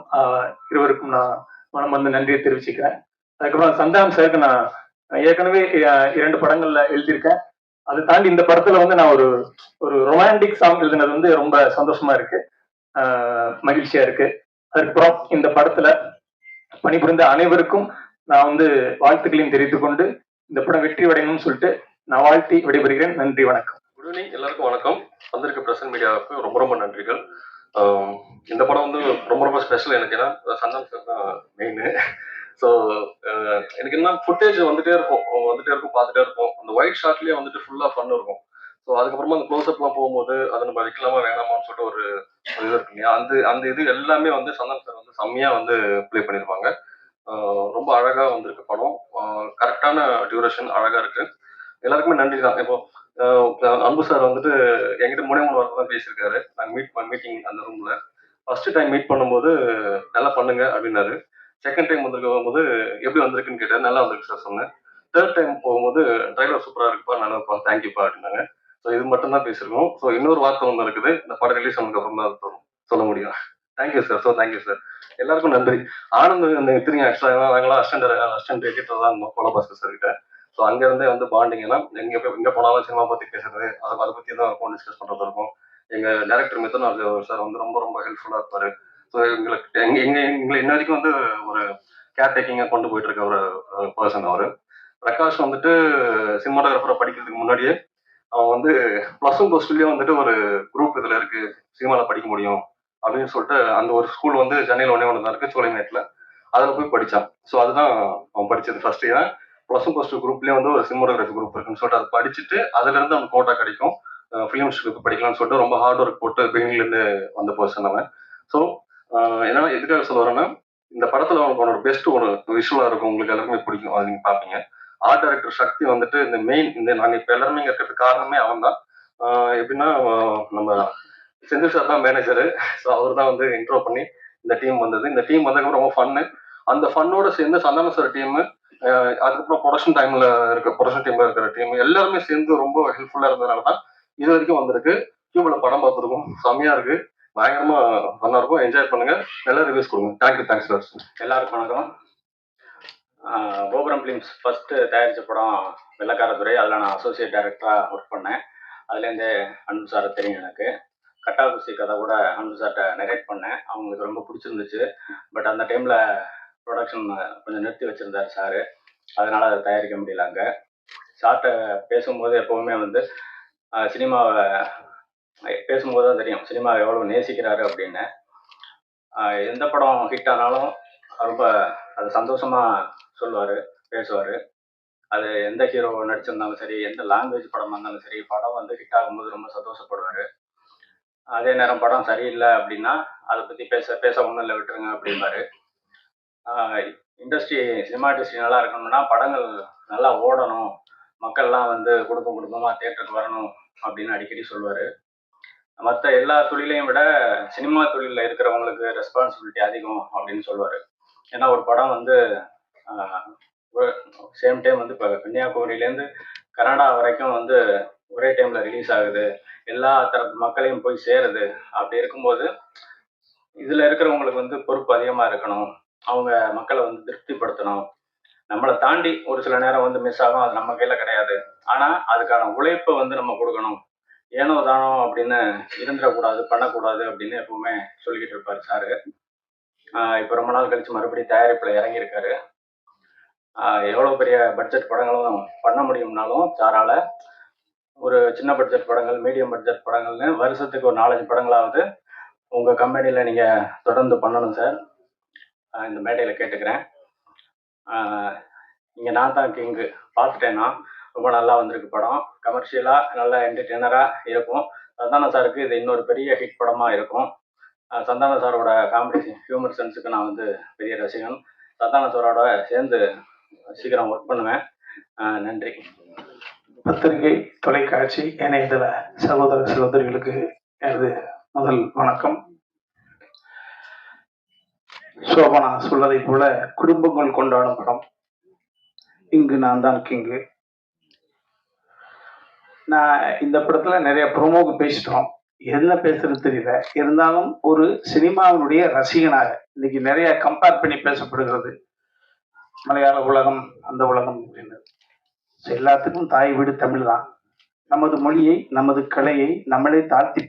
இருவருக்கும் நான் மனம் வந்து நன்றியை தெரிவிச்சுக்கிறேன். அதுக்கப்புறம் சந்தானம் சாருக்கு நான் ஏற்கனவே 2 படங்கள்ல எழுதியிருக்கேன். அதை தாண்டி இந்த படத்துல வந்து நான் ஒரு ரொமான்டிக் சாங் எழுதினது வந்து ரொம்ப சந்தோஷமா இருக்கு, மகிழ்ச்சியா இருக்கு. அதுக்கப்புறம் இந்த படத்துல பணிபுரிந்த அனைவருக்கும் நான் வந்து வாழ்த்துக்களையும் தெரிவித்துக் கொண்டு இந்த படம் வெற்றி அடையணும்னு சொல்லிட்டு நான் வாழ்த்தி விடைபெறுகிறேன். நன்றி, வணக்கம். குட் ஈவினிங், எல்லாருக்கும் வணக்கம். வந்திருக்க பிரசன்ட் மீடியாவுக்கு ரொம்ப ரொம்ப நன்றிகள். இந்த படம் வந்து ரொம்ப ரொம்ப ஸ்பெஷல் எனக்கு. ஏன்னா சந்தானம் சார் தான் மெயின். ஸோ எனக்கு என்ன ஃபுட்டேஜ் வந்துட்டே இருக்கும் பார்த்துட்டே இருப்போம். அந்த ஒயிட் ஷாட்லேயே வந்துட்டு ஃபுல்லாக ஃபன் இருக்கும். ஸோ அதுக்கப்புறமா அந்த க்ளோஸ்அப்லாம் போகும்போது அதை நம்ம வைக்கலாமா வேணாமான்னு சொல்லிட்டு ஒரு இது இருக்கு இல்லையா, அந்த இது எல்லாமே வந்து சந்தானம் சார் வந்து செம்மையாக வந்து ப்ளே பண்ணியிருப்பாங்க. ரொம்ப அழகா வந்திருக்கு படம். கரெக்டான டியூரேஷன் அழகா இருக்கு. எல்லாருக்குமே நன்றி தான். இப்போ அன்பு சார் வந்துட்டு என்கிட்ட 3 வார்த்தை தான் பேசியிருக்காரு. நாங்கள் மீட்டிங் அந்த ரூம்ல ஃபர்ஸ்ட் டைம் மீட் பண்ணும்போது நல்லா பண்ணுங்க அப்படின்னாரு. செகண்ட் டைம் போது எப்படி வந்திருக்குன்னு கேட்டார். நல்லா வந்திருக்கு சார் சொன்னேன். தேர்ட் டைம் போகும்போது ட்ரைலர் சூப்பரா இருக்குப்பா, நல்லாப்பா, தேங்க்யூப்பா அப்படின்னாங்க. ஸோ இது மட்டும் தான் பேசியிருக்கோம். ஸோ இன்னொரு வார்த்தை ஒன்று இருக்குது, இந்த படம் ரிலீஸ் ஆனதுக்கு அப்புறம் தான் சொல்ல முடியும். Thank you sir. So thank you sir. எல்லாருக்கும் நன்றி. ஆனந்த் அந்த திரும்பி ஆக்சுவலாக நாங்களாம் அசிஸ்டன்ட் எடிட்டர் தான் இருந்தோம் கோலபாஸ்கர் சார் கிட்ட. ஸோ அங்கேருந்தே வந்து பாண்டிங்கன்னா எங்கே போனாலும் சினிமா பற்றி பேசுறது, அதை பற்றி தான் இருக்கும், டிஸ்கஸ் பண்ணுறது இருக்கும். எங்கள் டேரக்டர் மித்தன் சார் வந்து ரொம்ப ரொம்ப ஹெல்ப்ஃபுல்லாக இருப்பார். ஸோ எங்களுக்கு எங்களை இன்ன வரைக்கும் வந்து ஒரு கேர் டேக்கிங்காக கொண்டு போயிட்டு இருக்க ஒரு பர்சன் அவர். பிரகாஷ் வந்துட்டு சினிமாட்டோகிராஃபரை படிக்கிறதுக்கு முன்னாடியே அவன் வந்து +1 +2 வந்துட்டு ஒரு குரூப் இதில் இருக்கு, சினிமாவில் படிக்க முடியும் அப்படின்னு சொல்லிட்டு அந்த ஒரு ஸ்கூல் வந்து சென்னையில் ஒன்று தான் இருக்கு, சோலைமேட்டில். அதில் போய் படித்தான். ஸோ அதுதான் அவன் படித்தது ஃபர்ஸ்ட் இயர். +1 +2 குரூப்லேயே வந்து ஒரு சினிமாட்டோகிராஃபி குரூப் இருக்குன்னு சொல்லிட்டு அதை படிச்சுட்டு அதுலேருந்து அவனுக்கு கோட்டா கிடைக்கும், ஃபிலிம் இன்ஸ்டியூட் படிக்கலாம்னு சொல்லிட்டு ரொம்ப ஹார்ட் ஒர்க் போட்டு பெங்களூர்லேருந்து வந்த பர்சன் அவன். ஸோ ஏன்னா எதுக்காக சொல்ல வரேன்னா, இந்த படத்தில் அவனோட பெஸ்ட் ஒரு விஷுவலாக இருக்கும், உங்களுக்கு எல்லாருமே பிடிக்கும், அது நீங்கள் பார்ப்பீங்க. ஆர்ட் டைரக்டர் சக்தி வந்துட்டு இந்த மெயின் நாங்கள் இப்போ எல்லாருமே இங்கே இருக்கிறதுக்கு காரணமே அவன் தான். எப்படின்னா நம்ம செந்தில் சார் தான் மேனேஜரு. ஸோ அவர் தான் வந்து இன்ட்ரோ பண்ணி இந்த டீம் வந்தது. இந்த டீம் வந்ததுக்கப்புறம் ரொம்ப ஃபன்னு. அந்த ஃபன்னோட சேர்ந்து சந்தானம் சார் டீமு, அதுக்கப்புறம் ப்ரொடக்ஷன் டீம்ல இருக்கிற டீம் எல்லாருமே சேர்ந்து ரொம்ப ஹெல்ப்ஃபுல்லாக இருந்ததுனால தான் இது வரைக்கும் வந்திருக்கு. டியூப்ல படம் பார்த்துருக்கோம், செம்மையா இருக்கு, பயங்கரமா ஃபன்னா இருக்கும். என்ஜாய் பண்ணுங்க, நல்லா ரிவ்யூஸ் கொடுங்க. Thanks sir. எல்லாருக்கும் வணக்கம். கோபுரம் ஃபிலிம்ஸ் ஃபர்ஸ்ட் தயாரித்த படம் வெள்ளக்காரத்துறை. அதில் நான் அசோசியேட் டைரக்டராக ஒர்க் பண்ணேன். அதுலேருந்து அன்பு சாரை தெரியும் எனக்கு. கட்டாகுசி கதை கூட அன்பு சார்கிட்ட நரேட் பண்ணேன். அவங்களுக்கு ரொம்ப பிடிச்சிருந்துச்சு. பட் அந்த டைமில் ப்ரொடக்ஷன் கொஞ்சம் நிறுத்தி வச்சுருந்தார் சார், அதனால் அதை தயாரிக்க முடியல. அங்கே சார்கிட்ட பேசும்போது எப்போவுமே வந்து சினிமாவை பேசும்போது தான் தெரியும் சினிமாவை எவ்வளோ நேசிக்கிறாரு அப்படின்னு. எந்த படம் ஹிட் ஆனாலும் ரொம்ப அது சந்தோஷமாக சொல்லுவார், பேசுவார். அது எந்த ஹீரோ நடிச்சிருந்தாலும் சரி, எந்த லாங்குவேஜ் படமாக இருந்தாலும் சரி, படம் வந்து ஹிட் ஆகும்போது ரொம்ப சந்தோஷப்படுவார். அதே நேரம் படம் சரியில்லை அப்படின்னா அதை பற்றி பேச ஒன்றும் இல்லை, விட்டுருங்க அப்படிம்பாரு. சினிமா இண்டஸ்ட்ரி நல்லா இருக்கணும்னா படங்கள் நல்லா ஓடணும், மக்கள்லாம் வந்து குடும்பமாக தியேட்டருக்கு வரணும் அப்படின்னு அடிக்கடி சொல்லுவார். மற்ற எல்லா தொழிலையும் விட சினிமா தொழிலில் இருக்கிறவங்களுக்கு ரெஸ்பான்சிபிலிட்டி அதிகம் அப்படின்னு சொல்லுவார். ஏன்னா ஒரு படம் வந்து சேம் டைம் வந்து இப்போ கன்னியாகுமரியிலேருந்து கனடா வரைக்கும் வந்து ஒரே டைமில் ரிலீஸ் ஆகுது, எல்லா தரப்பு மக்களையும் போய் சேருது. அப்படி இருக்கும்போது இதில் இருக்கிறவங்களுக்கு வந்து பொறுப்பு அதிகமாக இருக்கணும், அவங்க மக்களை வந்து திருப்திப்படுத்தணும். நம்மளை தாண்டி ஒரு சில நேரம் வந்து மிஸ் ஆகும், அது நம்ம கையில் கிடையாது. ஆனால் அதுக்கான உழைப்பை வந்து நம்ம கொடுக்கணும். ஏனோ தானோ அப்படின்னு இருந்துடக்கூடாது, பண்ணக்கூடாது அப்படின்னு எப்பவுமே சொல்லிக்கிட்டு இருப்பார் சாரு. இப்போ ரொம்ப நாள் கழிச்சு மறுபடியும் தயாரிப்பில் இறங்கியிருக்காரு. எவ்வளோ பெரிய பட்ஜெட் படங்களும் பண்ண முடியும்னாலும் சாரால் ஒரு சின்ன பட்ஜெட் படங்கள், மீடியம் பட்ஜெட் படங்கள்னு வருஷத்துக்கு ஒரு 4-5 படங்களாவது உங்கள் கம்பெனியில் நீங்கள் தொடர்ந்து பண்ணணும் சார், இந்த மேடையில் கேட்டுக்கிறேன். இங்கே நான் தான் கிங்கு பார்த்துட்டேன்னா ரொம்ப நல்லா வந்திருக்கு படம். கமர்ஷியலாக நல்லா என்டர்டெய்னராக இருக்கும். சந்தானம் சாருக்கு இது இன்னொரு பெரிய ஹிட் படமாக இருக்கும். சந்தானம் சாரோட காமெடி ஹியூமர் சென்ஸுக்கு நான் வந்து பெரிய ரசிகன். சந்தானம் சாரோட சேர்ந்து சீக்கிரம் ஒர்க் பண்ணுவேன். நன்றி. பத்திரிகை, தொலைக்காட்சி, இணையதள சகோதர சகோதரிகளுக்கு எனது முதல் வணக்கம். சோபனா சொல்வதை போல குடும்பங்கள் கொண்டாடும் படம் இங்கு நான் தான் கிங்கு. நான் இந்த படத்துல நிறைய ப்ரோமோக்கு பேசிட்டோம், என்ன பேசுறது தெரியல. இருந்தாலும் ஒரு சினிமாவினுடைய ரசிகனாக இன்னைக்கு நிறைய கம்பேர் பண்ணி பேசப்படுகிறது, மலையாள உலகம் அந்த உலகம் அப்படின்னு. எல்லாத்துக்கும் தாய் வீடு தமிழ் தான். நமது மொழியை, நமது கலையை நம்மளே தாழ்த்தி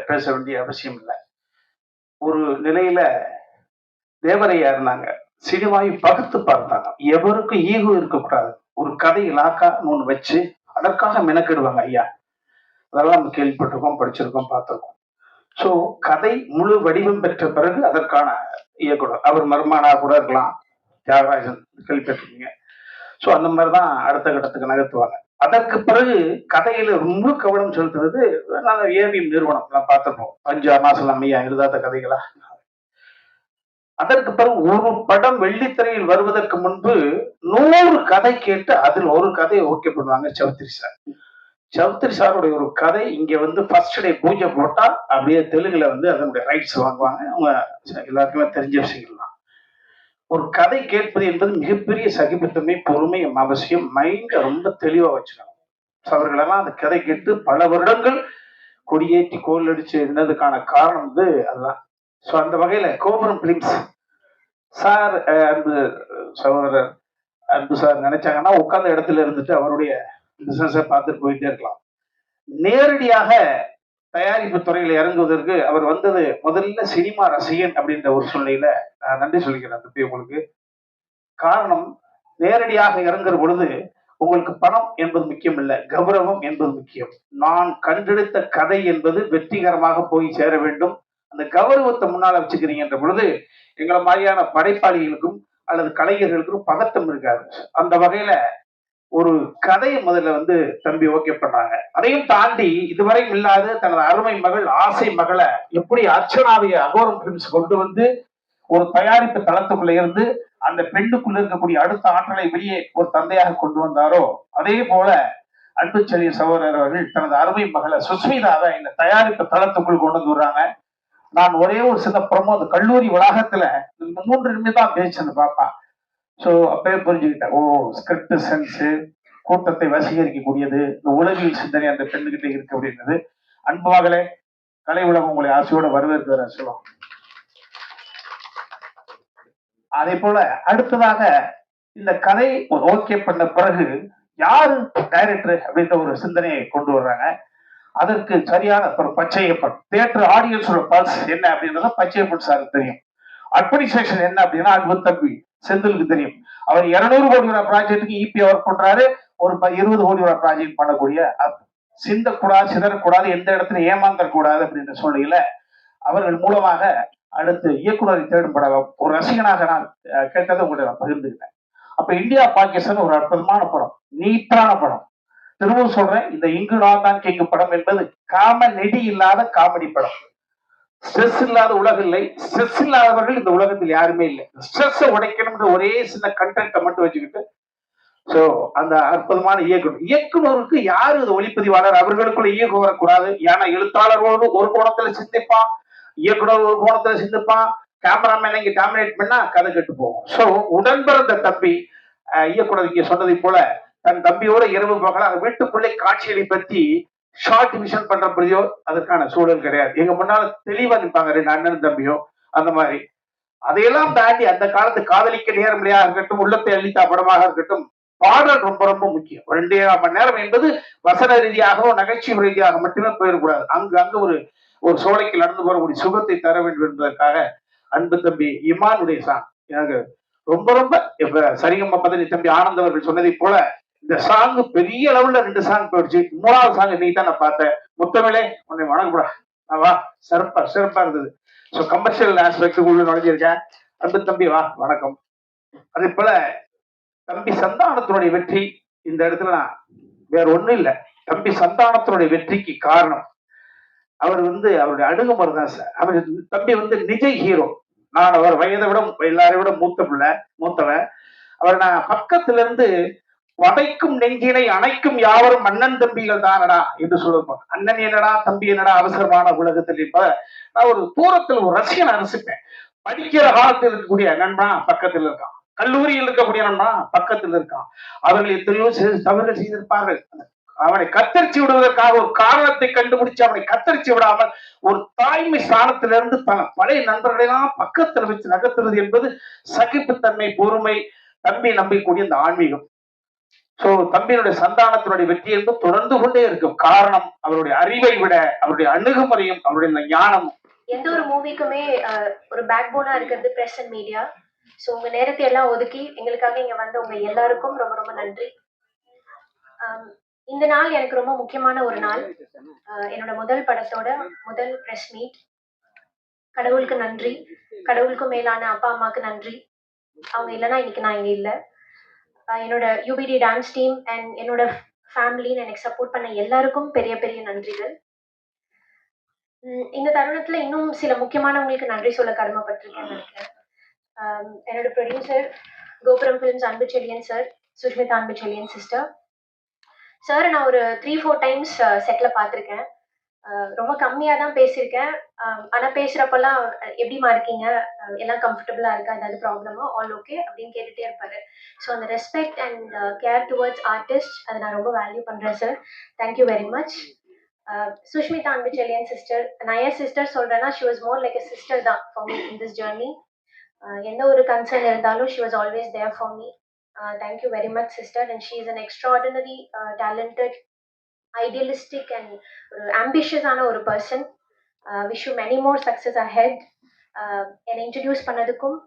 பேச வேண்டிய அவசியம் இல்லை. ஒரு நிலையில தேவரையா இருந்தாங்க, சினிமாவை பகுத்து பார்த்தாங்க. எவருக்கும் ஈகோ இருக்கக்கூடாது, ஒரு கதை இலாக்கா ஒன்று வச்சு அதற்காக மெனக்கிடுவாங்க ஐயா. அதெல்லாம் நம்ம கேள்விப்பட்டிருக்கோம், படிச்சிருக்கோம், பார்த்திருக்கோம். ஸோ கதை முழு வடிவம் பெற்ற பிறகு அதற்கான இயக்குனர் அவர் மருமானா கூட இருக்கலாம், தியாகராஜன் கேள்விப்பட்டிருக்கீங்க. ஸோ அந்த மாதிரி தான் அடுத்த கட்டத்துக்கு நகர்த்துவாங்க. அதற்கு பிறகு கதையில ரொம்ப கவனம் செலுத்துறது நாங்கள் ஏவிஎம் நிறுவனம் நான் பார்த்துருப்போம். பஞ்சு அருணாசலம் ஐயா எழுதாத கதைகளா. அதற்கு பிறகு ஒரு படம் வெள்ளித்திரையில் வருவதற்கு முன்பு 100 கதை கேட்டு அதில் ஒரு கதையை ஓகே பண்ணுவாங்க சௌத்ரி சார். சௌத்ரி சாருடைய ஒரு கதை இங்க வந்து ஃபர்ஸ்ட் டே பூஜை போட்டா அப்படியே தெலுங்குல வந்து அதனுடைய ரைட்ஸ் வாங்குவாங்க. அவங்க எல்லாருக்குமே தெரிஞ்ச விஷயங்கள் தான். ஒரு கதை கேட்பது என்பது மிகப்பெரிய சகிப்புத்தன்மை, பொறுமை அவசியம். மைண்ட ரொம்ப தெளிவா வச்சுக்கணும். அவர்களெல்லாம் அந்த கதை கேட்டு பல வருடங்கள் கொடியேற்றி கோல் அடிச்சு இருந்ததுக்கான காரணம் வந்து அதுதான். ஸோ அந்த வகையில கோபுரம் பிலிம்ஸ் சார், அன்பு சகோதரர் அன்பு சார் நினைச்சாங்கன்னா உட்கார்ந்த இடத்துல இருந்துட்டு அவருடைய பிசினஸை பார்த்துட்டு போயிட்டே இருக்கலாம். நேரடியாக தயாரிப்பு துறையில இறங்குவதற்கு அவர் வந்தது முதல்ல சினிமா ரசிகன் அப்படின்ற ஒரு சூழ்நிலையில நான் நன்றி சொல்லிக்கிறேன் தம்பி உங்களுக்கு. காரணம், நேரடியாக இறங்குற பொழுது உங்களுக்கு பணம் என்பது முக்கியம் இல்லை, கௌரவம் என்பது முக்கியம். நான் கண்டெடுத்த கதை என்பது வெற்றிகரமாக போய் சேர வேண்டும். அந்த கௌரவத்தை முன்னால வச்சுக்கிறீங்கன்ற பொழுது எங்களை மாதிரியான படைப்பாளிகளுக்கும் அல்லது கலைஞர்களுக்கும் பதட்டம் இருக்காது. அந்த வகையில ஒரு கதையை முதல்ல வந்து தம்பி ஓகே பண்றாங்க. அதையும் தாண்டி இதுவரையும் இல்லாத தனது அருமை மகள் ஆசை மகளை எப்படி அர்ச்சனாவை அகோரம் பிலிம்ஸ் கொண்டு வந்து ஒரு தயாரிப்பு தளத்துக்குள்ள இருந்து அந்த பெண்ணுக்குள்ள இருக்கக்கூடிய அடுத்த ஆற்றலை வெளியே ஒரு தந்தையாக கொண்டு வந்தாரோ, அதே போல அன்பு செல்வி சகோதரர் அவர்கள் தனது அருமை மகளை சுஸ்மிதாவை இந்த தயாரிப்பு தளத்துக்குள் கொண்டு வந்து வர்றாங்க. நான் ஒரே ஒரு சின்ன பிரமோத கல்லூரி வளாகத்துல 3 நிமிடம் தான் பேசினது பாப்பா. ஸோ அப்பயே புரிஞ்சுக்கிட்டேன், ஓ ஸ்கிரிப்ட் சென்ஸு கூட்டத்தை வசீகரிக்கக்கூடியது இந்த உளவியல் சிந்தனை அந்த பெண்ணுகிட்ட இருக்கு அப்படின்றது. அன்பு மகளே, கலை உலகம் உங்களை ஆசையோட வரவேற்கிற சொல்லும். அதே போல அடுத்ததாக இந்த கதை ஓகே பண்ண பிறகு யாரு டைரக்டர் அப்படின்ற ஒரு சிந்தனையை கொண்டு வர்றாங்க. அதற்கு சரியான ஒரு பச்சையப்பன் தியேட்டர் ஆடியன்ஸோட பல்ஸ் என்ன அப்படின்றத பச்சையப்பன் சாருக்கு தெரியும். அட்மினிஸ்ட்ரேஷன் என்ன அப்படின்னா அன்பு தம்பி செந்திலுக்கு தெரியும். அவர் 200 கோடி ரூபாய் ப்ராஜெக்ட்டுக்கு இபி ஒர்க் பண்றாரு. ஒரு 20 கோடி ரூபாய் ப்ராஜெக்ட் பண்ணக்கூடிய சிந்தக்கூடாது, சிதறக்கூடாது, எந்த இடத்துல ஏமாந்தக்கூடாது அப்படின்ற சூழ்நிலையில அவர்கள் மூலமாக அடுத்து இயக்குனரை தேடும் படம் ஒரு ரசிகனாக நான் கேட்டதை உங்கள்கிட்ட நான் பகிர்ந்துக்கிட்டேன். அப்ப இந்தியா பாகிஸ்தான் ஒரு அற்புதமான படம், நீட்டான படம். திரும்பவும் சொல்றேன், இந்த இங்கு நான் தான் கிங்கு படம் என்பது நெடி இல்லாத காமெடி படம். ஸ்ட்ரெஸ் இல்லாத உலகம் இல்லை, ஸ்ட்ரெஸ் இல்லாதவர்கள் இந்த உலகத்தில் யாருமே இல்லை. ஸ்ட்ரெஸ் உடைக்கணும்ன்ற ஒரே சின்ன கண்டென்ட்டை மட்டும் வச்சுக்கிட்டு சோ அந்த அற்புதமான இயக்குனருக்கு யாரு இது ஒளிப்பதிவாளர் அவர்களுக்குள்ள ஈகோ வரக்கூடாது. ஏன்னா எழுத்தாளர்களோடு ஒரு கோணத்துல சிந்திப்பான், இயக்குனர் ஒரு கோணத்துல சிந்திப்பான், கேமராமேன் இங்க டாமினேட் பண்ணா கதை கெட்டு போகும். சோ உடன்பிறந்த தம்பி இயக்குனர் இங்க சொன்னதை போல தன் தம்பியோட இரவு பகலாக வீட்டுக்குள்ளே காட்சிகளை பற்றி ஷார்ட் விஷன் பண்றப்படியோ அதற்கான சூழல் கிடையாது. எங்க முன்னால தெளிவா நிற்பாங்க 2 அண்ணன் தம்பியோ. அந்த மாதிரி அதையெல்லாம் தாண்டி அந்த காலத்து காதலிக்க நேரம் இல்லையா இருக்கட்டும், உள்ளத்தை அள்ளித்தா படமாக இருக்கட்டும், பாடல் ரொம்ப ரொம்ப முக்கியம். 2.5 மணி நேரம் என்பது வசன ரீதியாகவோ நகைச்சுவை ரீதியாக மட்டுமே போயிடக்கூடாது. அங்கு ஒரு சோலைக்கு நடந்து போறக்கூடிய சுகத்தை தர வேண்டும் என்பதற்காக அன்பு தம்பி இமானுடைய சாங் எனக்கு ரொம்ப ரொம்ப இப்ப சரிகமா பதவி தம்பி ஆனந்த் அவர்கள் சொன்னதை போல இந்த சாங் பெரிய அளவுல 2 சாங் போயிடுச்சு. 3வது சாங் இன்னைக்கு தான் நான் பார்த்தேன். முத்தமிழே உன்னை வணங்கக்கூடா வா, சிறப்பா இருந்தது. ஸோ கமர்ஷியல் ஆஸ்பெக்ட் உள்ள நுழைஞ்சிருக்கேன். அன்பு தம்பி வா, வணக்கம். அதே போல தம்பி சந்தானத்தினுடைய வெற்றி இந்த இடத்துல நான் வேற ஒண்ணும் இல்லை. தம்பி சந்தானத்தினுடைய வெற்றிக்கு காரணம் அவர் அவருடைய அணுகுமுறை தான் சார். அவர் தம்பி நிஜ ஹீரோ. நான் அவர் வயதை விட எல்லாரை விட மூத்தவன். அவர் நான் பக்கத்துல இருந்து வதைக்கும் நெஞ்சினை அணைக்கும் யாவரும் அண்ணன் தம்பிகள் தானடா என்று சொல்லுவோம். அண்ணன் என்னடா தம்பி என்னடா அவசரமான உலகத்தில் இப்ப நான் ஒரு தூரத்தில் ஒரு ரசிகனை ரசிப்பேன். படிக்கிற காலத்தில் இருக்கக்கூடிய நண்பனா பக்கத்தில் இருக்கான், கல்லூரியில் இருக்கக்கூடிய நண்பனா பக்கத்தில் இருக்கான். அவர்கள் எத்தனையோ தவறுகள் செய்திருப்பார்கள். அவனை கத்தரிச்சு விடுவதற்காக ஒரு காரணத்தை கண்டுபிடிச்சு அவனை கத்தரிச்சு விடாமல் ஒரு தாய்மை ஸ்தானத்திலிருந்து பல பழைய நண்பர்களெல்லாம் பக்கத்தில் வச்சு நகர்த்துறது என்பது சகிப்புத்தன்மை, பொறுமை, தம்பி நம்பிக்கூடிய இந்த ஆன்மீகம். சோ தம்பியினுடைய சந்தானத்தினுடைய வெற்றி என்பது தொடர்ந்து கொண்டே இருக்கும். காரணம் அவருடைய அறிவை விட அவருடைய அணுகுமுறையும் அவருடைய ஞானம். எந்த ஒரு மூவிக்குமே ஒரு பேக் போனா இருக்கிறது பிரஸ் அண்ட் மீடியா. ஸோ உங்க நேரத்தை எல்லாம் ஒதுக்கி எங்களுக்காக இங்க வந்த உங்க எல்லாருக்கும் ரொம்ப ரொம்ப நன்றி. இந்த நாள் எனக்கு ரொம்ப முக்கியமான ஒரு நாள். என்னோட முதல் படத்தோட முதல் ப்ரெஸ் மீட். கடவுளுக்கு நன்றி. கடவுளுக்கும் மேலான அப்பா, அம்மாக்கு நன்றி. அவங்க இல்லைன்னா இன்னைக்கு நான் இங்க இல்ல. என்னோட யூபிடி டான்ஸ் டீம் அண்ட் என்னோட ஃபேமிலின்னு எனக்கு சப்போர்ட் பண்ண எல்லாருக்கும் பெரிய பெரிய நன்றிகள். இந்த தருணத்துல இன்னும் சில முக்கியமானவங்களுக்கு நன்றி சொல்ல கடமைப்பட்டிருக்கேன்னு நினைக்கிறேன். என்னோட ப்ரொடியூசர் கோபுரம் films Anbuchezhiyan sir, Sushmita Anbuchezhiyan sister. Sir நான் ஒரு 3-4 டைம்ஸ் செட்ல பார்த்துருக்கேன். ரொம்ப கம்மியாக தான் பேசியிருக்கேன். ஆனால் பேசுகிறப்பெல்லாம் எப்படிமா இருக்கீங்க, எல்லாம் கம்ஃபர்டபுளாக இருக்கா, ஏதாவது ப்ராப்ளமா, ஆல் ஓகே அப்படின்னு கேட்டுகிட்டே இருப்பார். ஸோ அந்த respect and care towards artist அதை நான் ரொம்ப வேல்யூ பண்ணுறேன் sir. Thank you very much. Sushmita Anbuchezhiyan sister, நான் ஏன் சிஸ்டர் சொல்கிறேன்னா, she was more like a sister தான் for me in this journey. எந்த ஒரு கன்சர்ன் இருந்தாலும் she was always there for me. Thank you very much sister. And she is an extraordinary talented, idealistic and ஒரு ஆம்பிஷியஸான ஒரு person. Wish you many more success ahead. என்னை introduce பண்ணதுக்கும்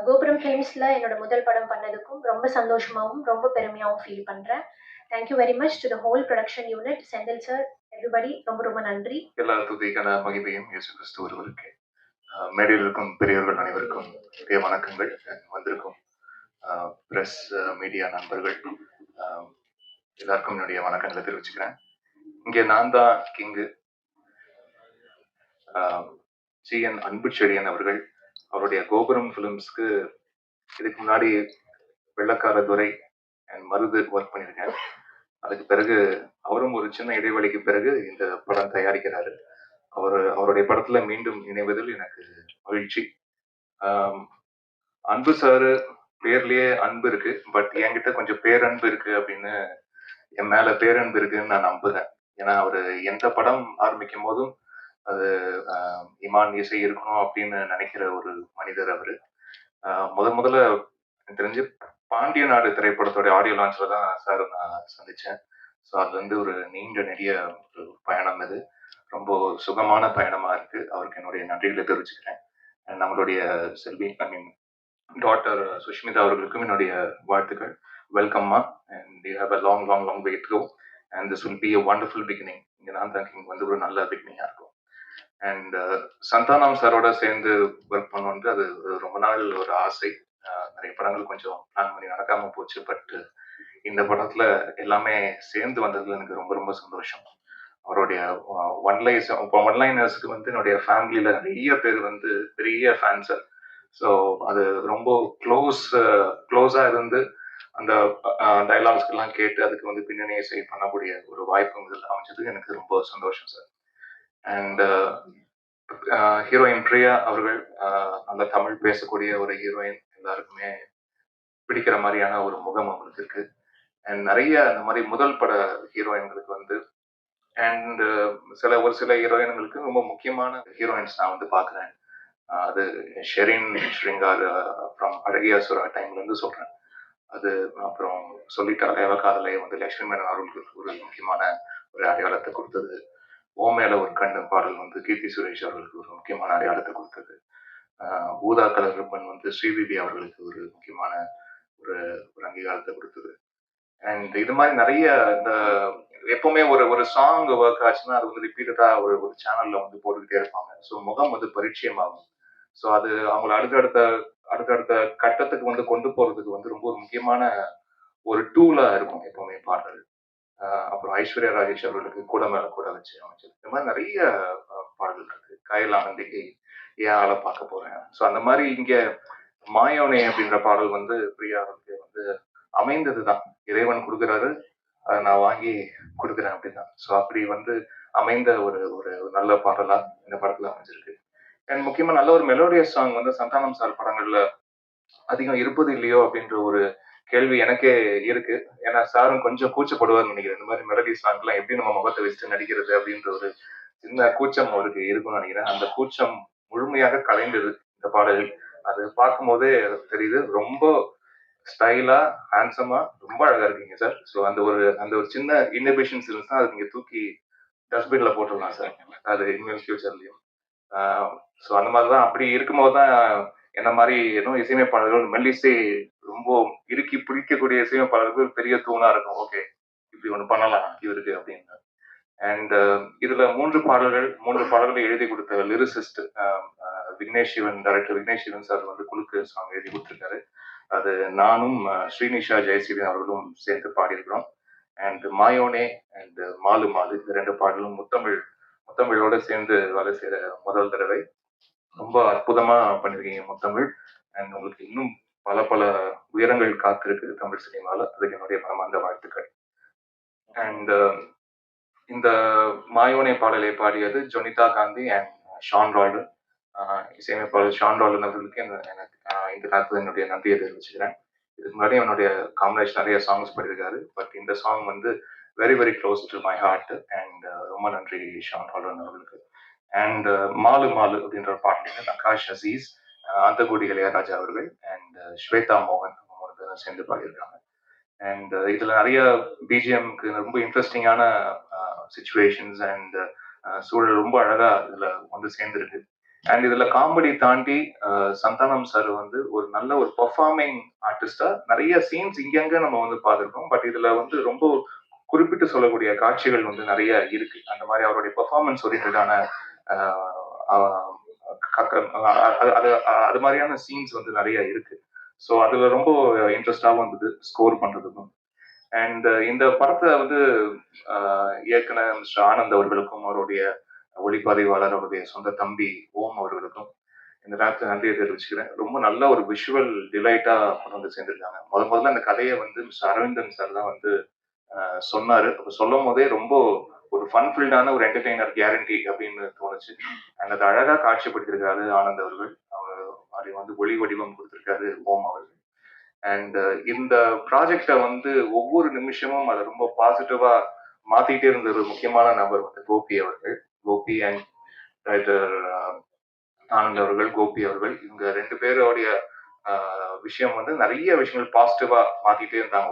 கோபுரம் ஃபிலிம்ஸில் என்னோட முதல் படம் பண்ணதுக்கும் ரொம்ப சந்தோஷமாகவும் ரொம்ப பெருமையாகவும் ஃபீல் பண்ணுறேன். Thank you very much to the whole production unit, Senthil sir, everybody ரொம்ப ரொம்ப நன்றி. எல்லா துதிக்கான மகிமையும் இயேசு கிறிஸ்து ஒருவருக்கு. மேடையில் இருக்கும் பெரியவர்கள் அனைவருக்கும் பெரிய வணக்கங்கள். வந்திருக்கும் பிரஸ் மீடியா நண்பர்கள் எல்லாருக்கும் என்னுடைய வணக்கங்களை தெரிவிச்சுக்கிறேன். இங்கே நான் தான் கிங்கு. ஜிஎன் அன்புச்செழியன் அவர்கள் அவருடைய கோபுரம் ஃபிலிம்ஸ்க்கு இதுக்கு முன்னாடி வெள்ளக்கார துரை அண்ட் மருது ஒர்க் பண்ணியிருக்கேன். அதுக்கு பிறகு அவரும் ஒரு சின்ன இடைவெளிக்கு பிறகு இந்த படம் தயாரிக்கிறாரு. அவருடைய படத்துல மீண்டும் இணைவதில் எனக்கு மகிழ்ச்சி. அன்பு சாரு பேர்லயே அன்பு இருக்கு, பட் என்கிட்ட கொஞ்சம் பேரன்பு இருக்கு அப்படின்னு, என் மேல பேரன்பு இருக்குன்னு நான் நம்புறேன். ஏன்னா அவரு எந்த படம் ஆரம்பிக்கும் போதும் அது இமான் இசை இருக்கணும் அப்படின்னு நினைக்கிற ஒரு மனிதர் அவரு. முதல்ல எனக்கு தெரிஞ்சு பாண்டிய நாடு திரைப்படத்தோட ஆடியோ லான்ச்ல தான் சார் நான் சந்திச்சேன். ஸோ அதுல இருந்து ஒரு நீண்ட நெடிய ஒரு பயணம் இது. ரொம்ப சுகமான பயணமா இருக்கு. அவருக்கு என்னுடைய நன்றிகளை தெரிவிச்சுக்கிறேன். நம்மளுடைய செல்வி, ஐ மீன் டாக்டர் சுஷ்மிதா அவர்களுக்கும் என்னுடைய வாழ்த்துக்கள். வெல்கம்மா. And you have a long long long way to go and this will be a wonderful beginning. இங்கே நான் திங்கிங் வந்து ஒரு நல்ல பிகினிங்கா இருக்கும். அண்ட் சந்தானம் சாரோட சேர்ந்து ஒர்க் பண்ணோன்ட்டு அது ரொம்ப நாள் ஒரு ஆசை. நிறைய படங்கள் கொஞ்சம் பிளான் பண்ணி நடக்காம போச்சு. பட் இந்த படத்துல எல்லாமே சேர்ந்து வந்ததுல எனக்கு ரொம்ப ரொம்ப சந்தோஷம். அவருடைய ஒன்லைனர்ஸ்க்கு வந்து என்னுடைய ஃபேமிலியில நிறைய பேர் வந்து பெரிய ஃபேன்ஸ். ஸோ அது ரொம்ப க்ளோஸா இருந்து அந்த டைலாக்ஸ்க்கு எல்லாம் கேட்டு அதுக்கு வந்து பின்னணி இசை பண்ணக்கூடிய ஒரு வாய்ப்பு இதில் அமைஞ்சது எனக்கு ரொம்ப சந்தோஷம் சார். அண்ட் ஹீரோயின் பிரியா அவர்கள் நல்ல தமிழ் பேசக்கூடிய ஒரு ஹீரோயின், எல்லாருக்குமே பிடிக்கிற மாதிரியான ஒரு முகம் அவங்களுக்கு இருக்கு. அண்ட் நிறைய இந்த மாதிரி முதல் பட ஹீரோயின்களுக்கு வந்து அண்ட் ஒரு சில ஹீரோயின்களுக்கு ரொம்ப முக்கியமான ஹீரோயின்ஸ் நான் வந்து பார்க்குறேன். அது ஷெரின் ஸ்ரீங்கார் ஃப்ரம் அழகியாசுரா டைம்ல இருந்து சொல்றேன். அது அப்புறம் சொல்லிட்டாலே காதலை வந்து லட்சுமி மேனன் அவர்களுக்கு ஒரு முக்கியமான ஒரு அடையாளத்தை கொடுத்தது. ஓமேல ஒரு கண்ணு பாடல் வந்து கீர்த்தி சுரேஷ் அவர்களுக்கு ஒரு முக்கியமான அடையாளத்தை கொடுத்தது. ஊதா கலர் ரிப்பன் வந்து ஸ்ரீதேவி அவர்களுக்கு ஒரு முக்கியமான ஒரு அங்கீகாரத்தை கொடுத்தது. அண்ட் இது மாதிரி நிறைய இந்த எப்பவுமே ஒரு சாங் ஒர்க் ஆச்சுன்னா அது வந்து ரிப்பீட்டடா ஒரு சேனல்ல வந்து போட்டுக்கிட்டே இருப்பாங்க. ஸோ முகம் வந்து பரிச்சயமாகும். ஸோ அது அவங்களை அடுத்தடுத்த கட்டத்துக்கு வந்து கொண்டு போறதுக்கு வந்து ரொம்ப ஒரு முக்கியமான ஒரு டூலா இருக்கும் எப்பவுமே பாடல். அப்புறம் ஐஸ்வர்யா ராஜேஷ் அவர்களுக்கு கூட மேல கூட வச்சு அமைச்சது. இந்த மாதிரி நிறைய பாடல்கள் இருக்கு. கயல் ஆனந்திக்கு ஏன் ஆளை பார்க்க போறேன். ஸோ அந்த மாதிரி இங்க மாயோனே அப்படின்ற பாடல் வந்து பிரியா அவர்களுக்கு வந்து அமைந்ததுதான். இறைவன் கொடுக்குறாரு, அதை நான் வாங்கி கொடுக்குறேன் அப்படிதான். ஸோ அப்படி வந்து அமைந்த ஒரு நல்ல பாடலா இந்த படத்துல அமைஞ்சிருக்கு. அண்ட் முக்கியமா நல்ல ஒரு மெலோடியஸ் சாங் வந்து சந்தானம் சார் படங்கள்ல அதிகம் இருப்பது இல்லையோ அப்படின்ற ஒரு கேள்வி எனக்கே இருக்கு. ஏன்னா சாரும் கொஞ்சம் கூச்சப்படுவார்னு நினைக்கிறேன். இந்த மாதிரி மெலடி சாங் எல்லாம் எப்படி நம்ம முகத்தை வச்சுட்டு நடிக்கிறது அப்படின்ற ஒரு சின்ன கூச்சம் அவருக்கு இருக்கும்னு நினைக்கிறேன். அந்த கூச்சம் முழுமையாக கலைந்தது இந்த பாடலில். அது பார்க்கும் போதே தெரியுது. ரொம்ப ஸ்டைலா ஹேண்ட்ஸமா ரொம்ப அழகா இருக்கீங்க சார். ஸோ அந்த ஒரு சின்ன இன்னோவேஷன்ஸ் இருந்துச்சுன்னா அது நீங்க தூக்கி டஸ்ட்பின்ல போட்டுடலாம் சார். அது இனிமேல் ஃபியூச்சர்லயும். ஸோ அந்த மாதிரிதான். அப்படி இருக்கும்போது தான் என்ன மாதிரி இன்னும் இசையமைப்பாளர்கள் மெல்லிசை ரொம்ப இறுக்கி பிடிக்கக்கூடிய இசையமைப்பாளர்கள் பெரிய தூணா இருக்கும். ஓகே, இப்படி ஒன்று பண்ணலாம் இவருக்கு அப்படின்னு. அண்ட் இதுல மூன்று பாடல்களை எழுதி கொடுத்த lyricist Vignesh Sivan, director Vignesh Sivan sir வந்து குழுக்கு சாங் எழுதி கொடுத்துருக்காரு. அது நானும் ஸ்ரீனிஷா ஜெயசீலன் அவர்களும் சேர்ந்து பாடியிருக்கிறோம். அண்ட் மாயோனே அண்ட் மாலு மாலு இந்த 2 பாடலும் முத்தமிழோட சேர்ந்து வேலை செய்யற முதல் தடவை. ரொம்ப அற்புதமா பண்ணிருக்கீங்க முத்தமிழ். அண்ட் உங்களுக்கு இன்னும் பல பல உயரங்கள் காத்திருக்கு தமிழ் சினிமால. அதுக்கு என்னுடைய மனமார்ந்த வாழ்த்துக்கள். அண்ட் இந்த மாயோனே பாடலை பாடியது ஜொனிதா காந்தி அண்ட் ஷான் ரால்டன். இசையமைப்பாளர் ஷான் ரால்டன் அவர்களுக்கு எனக்கு இந்த நேரத்தில் என்னுடைய நன்றியை தெரிவிச்சுக்கிறேன். இதுக்கு முன்னாடி என்னுடைய காம்பினேஷன் நிறைய சாங்ஸ் பாடியிருக்காரு. பட் இந்த சாங் வந்து very very close to my heart. And ரொம்ப நன்றி ஷான் ரால்டன் அவர்களுக்கு. அண்ட் மாலு மாலு அப்படின்ற ஒரு பாட்டு நகாஷ் அசீஸ், அந்தகுடி இளையராஜா அவர்கள் அண்ட் ஸ்வேதா மோகன் அவங்க 3 பேரும் சேர்ந்து பாடியிருக்காங்க. அண்ட் இதுல நிறைய பிஜிஎம்க்கு ரொம்ப இன்ட்ரெஸ்டிங்கான சுச்சுவேஷன்ஸ் அண்ட் சூழல் ரொம்ப அழகா இதுல வந்து சேர்ந்துருக்கு. அண்ட் இதுல காமெடி தாண்டி சந்தானம் சார் வந்து ஒரு நல்ல ஒரு பெர்ஃபார்மிங் ஆர்டிஸ்டா நிறைய சீன்ஸ் இங்கங்க நம்ம வந்து பார்த்துருக்கோம். பட் இதுல வந்து ரொம்ப குறிப்பிட்டு சொல்லக்கூடிய காட்சிகள் வந்து நிறைய இருக்கு. அந்த மாதிரி அவருடைய பெர்ஃபார்மன்ஸ் ஓரியன்டான அது மாதிரியான சீன்ஸ் வந்து நிறைய இருக்கு. ஸோ அதுல ரொம்ப இன்ட்ரெஸ்டாகவும் இருந்தது ஸ்கோர் பண்றதுக்கும். அண்ட் இந்த படத்தை வந்து இயக்குனர் மிஸ்டர் ஆனந்த் அவர்களுக்கும் அவருடைய ஒளிப்பதிவாளர் அவருடைய சொந்த தம்பி ஓம் அவர்களுக்கும் இந்த நேரத்தில் நன்றியை தெரிவிச்சுக்கிறேன். ரொம்ப நல்ல ஒரு விஷுவல் டிலைட்டா கொண்டு வந்து சேர்ந்திருக்காங்க. முதல்ல இந்த கதையை வந்து மிஸ்டர் அரவிந்தன் சார் தான் வந்து சொன்னாரு. அப்ப சொல்லும் போதே ரொம்ப ஒரு ஃபன்ஃபில்டான ஒரு என்டர்டெய்னர் கேரண்டி அப்படின்னு தோணுச்சு. அண்ட் அதை அழகா காட்சிப்படுத்திருக்காரு ஆனந்த் அவர்கள். அதை வந்து ஒளி வடிவம் கொடுத்திருக்காரு ஓம் அவர்கள். அண்ட் இந்த ப்ராஜெக்டை வந்து ஒவ்வொரு நிமிஷமும் அதை ரொம்ப பாசிட்டிவா மாத்திட்டே இருந்த ஒரு முக்கியமான நபர் வந்து கோபி அவர்கள். கோபி அண்ட் ரைட்டர் ஆனந்த் அவர்கள், கோபி அவர்கள், இவங்க 2 பேருடைய விஷயம் வந்து நிறைய விஷயங்கள் பாசிட்டிவா மாத்திட்டே இருந்தாங்க.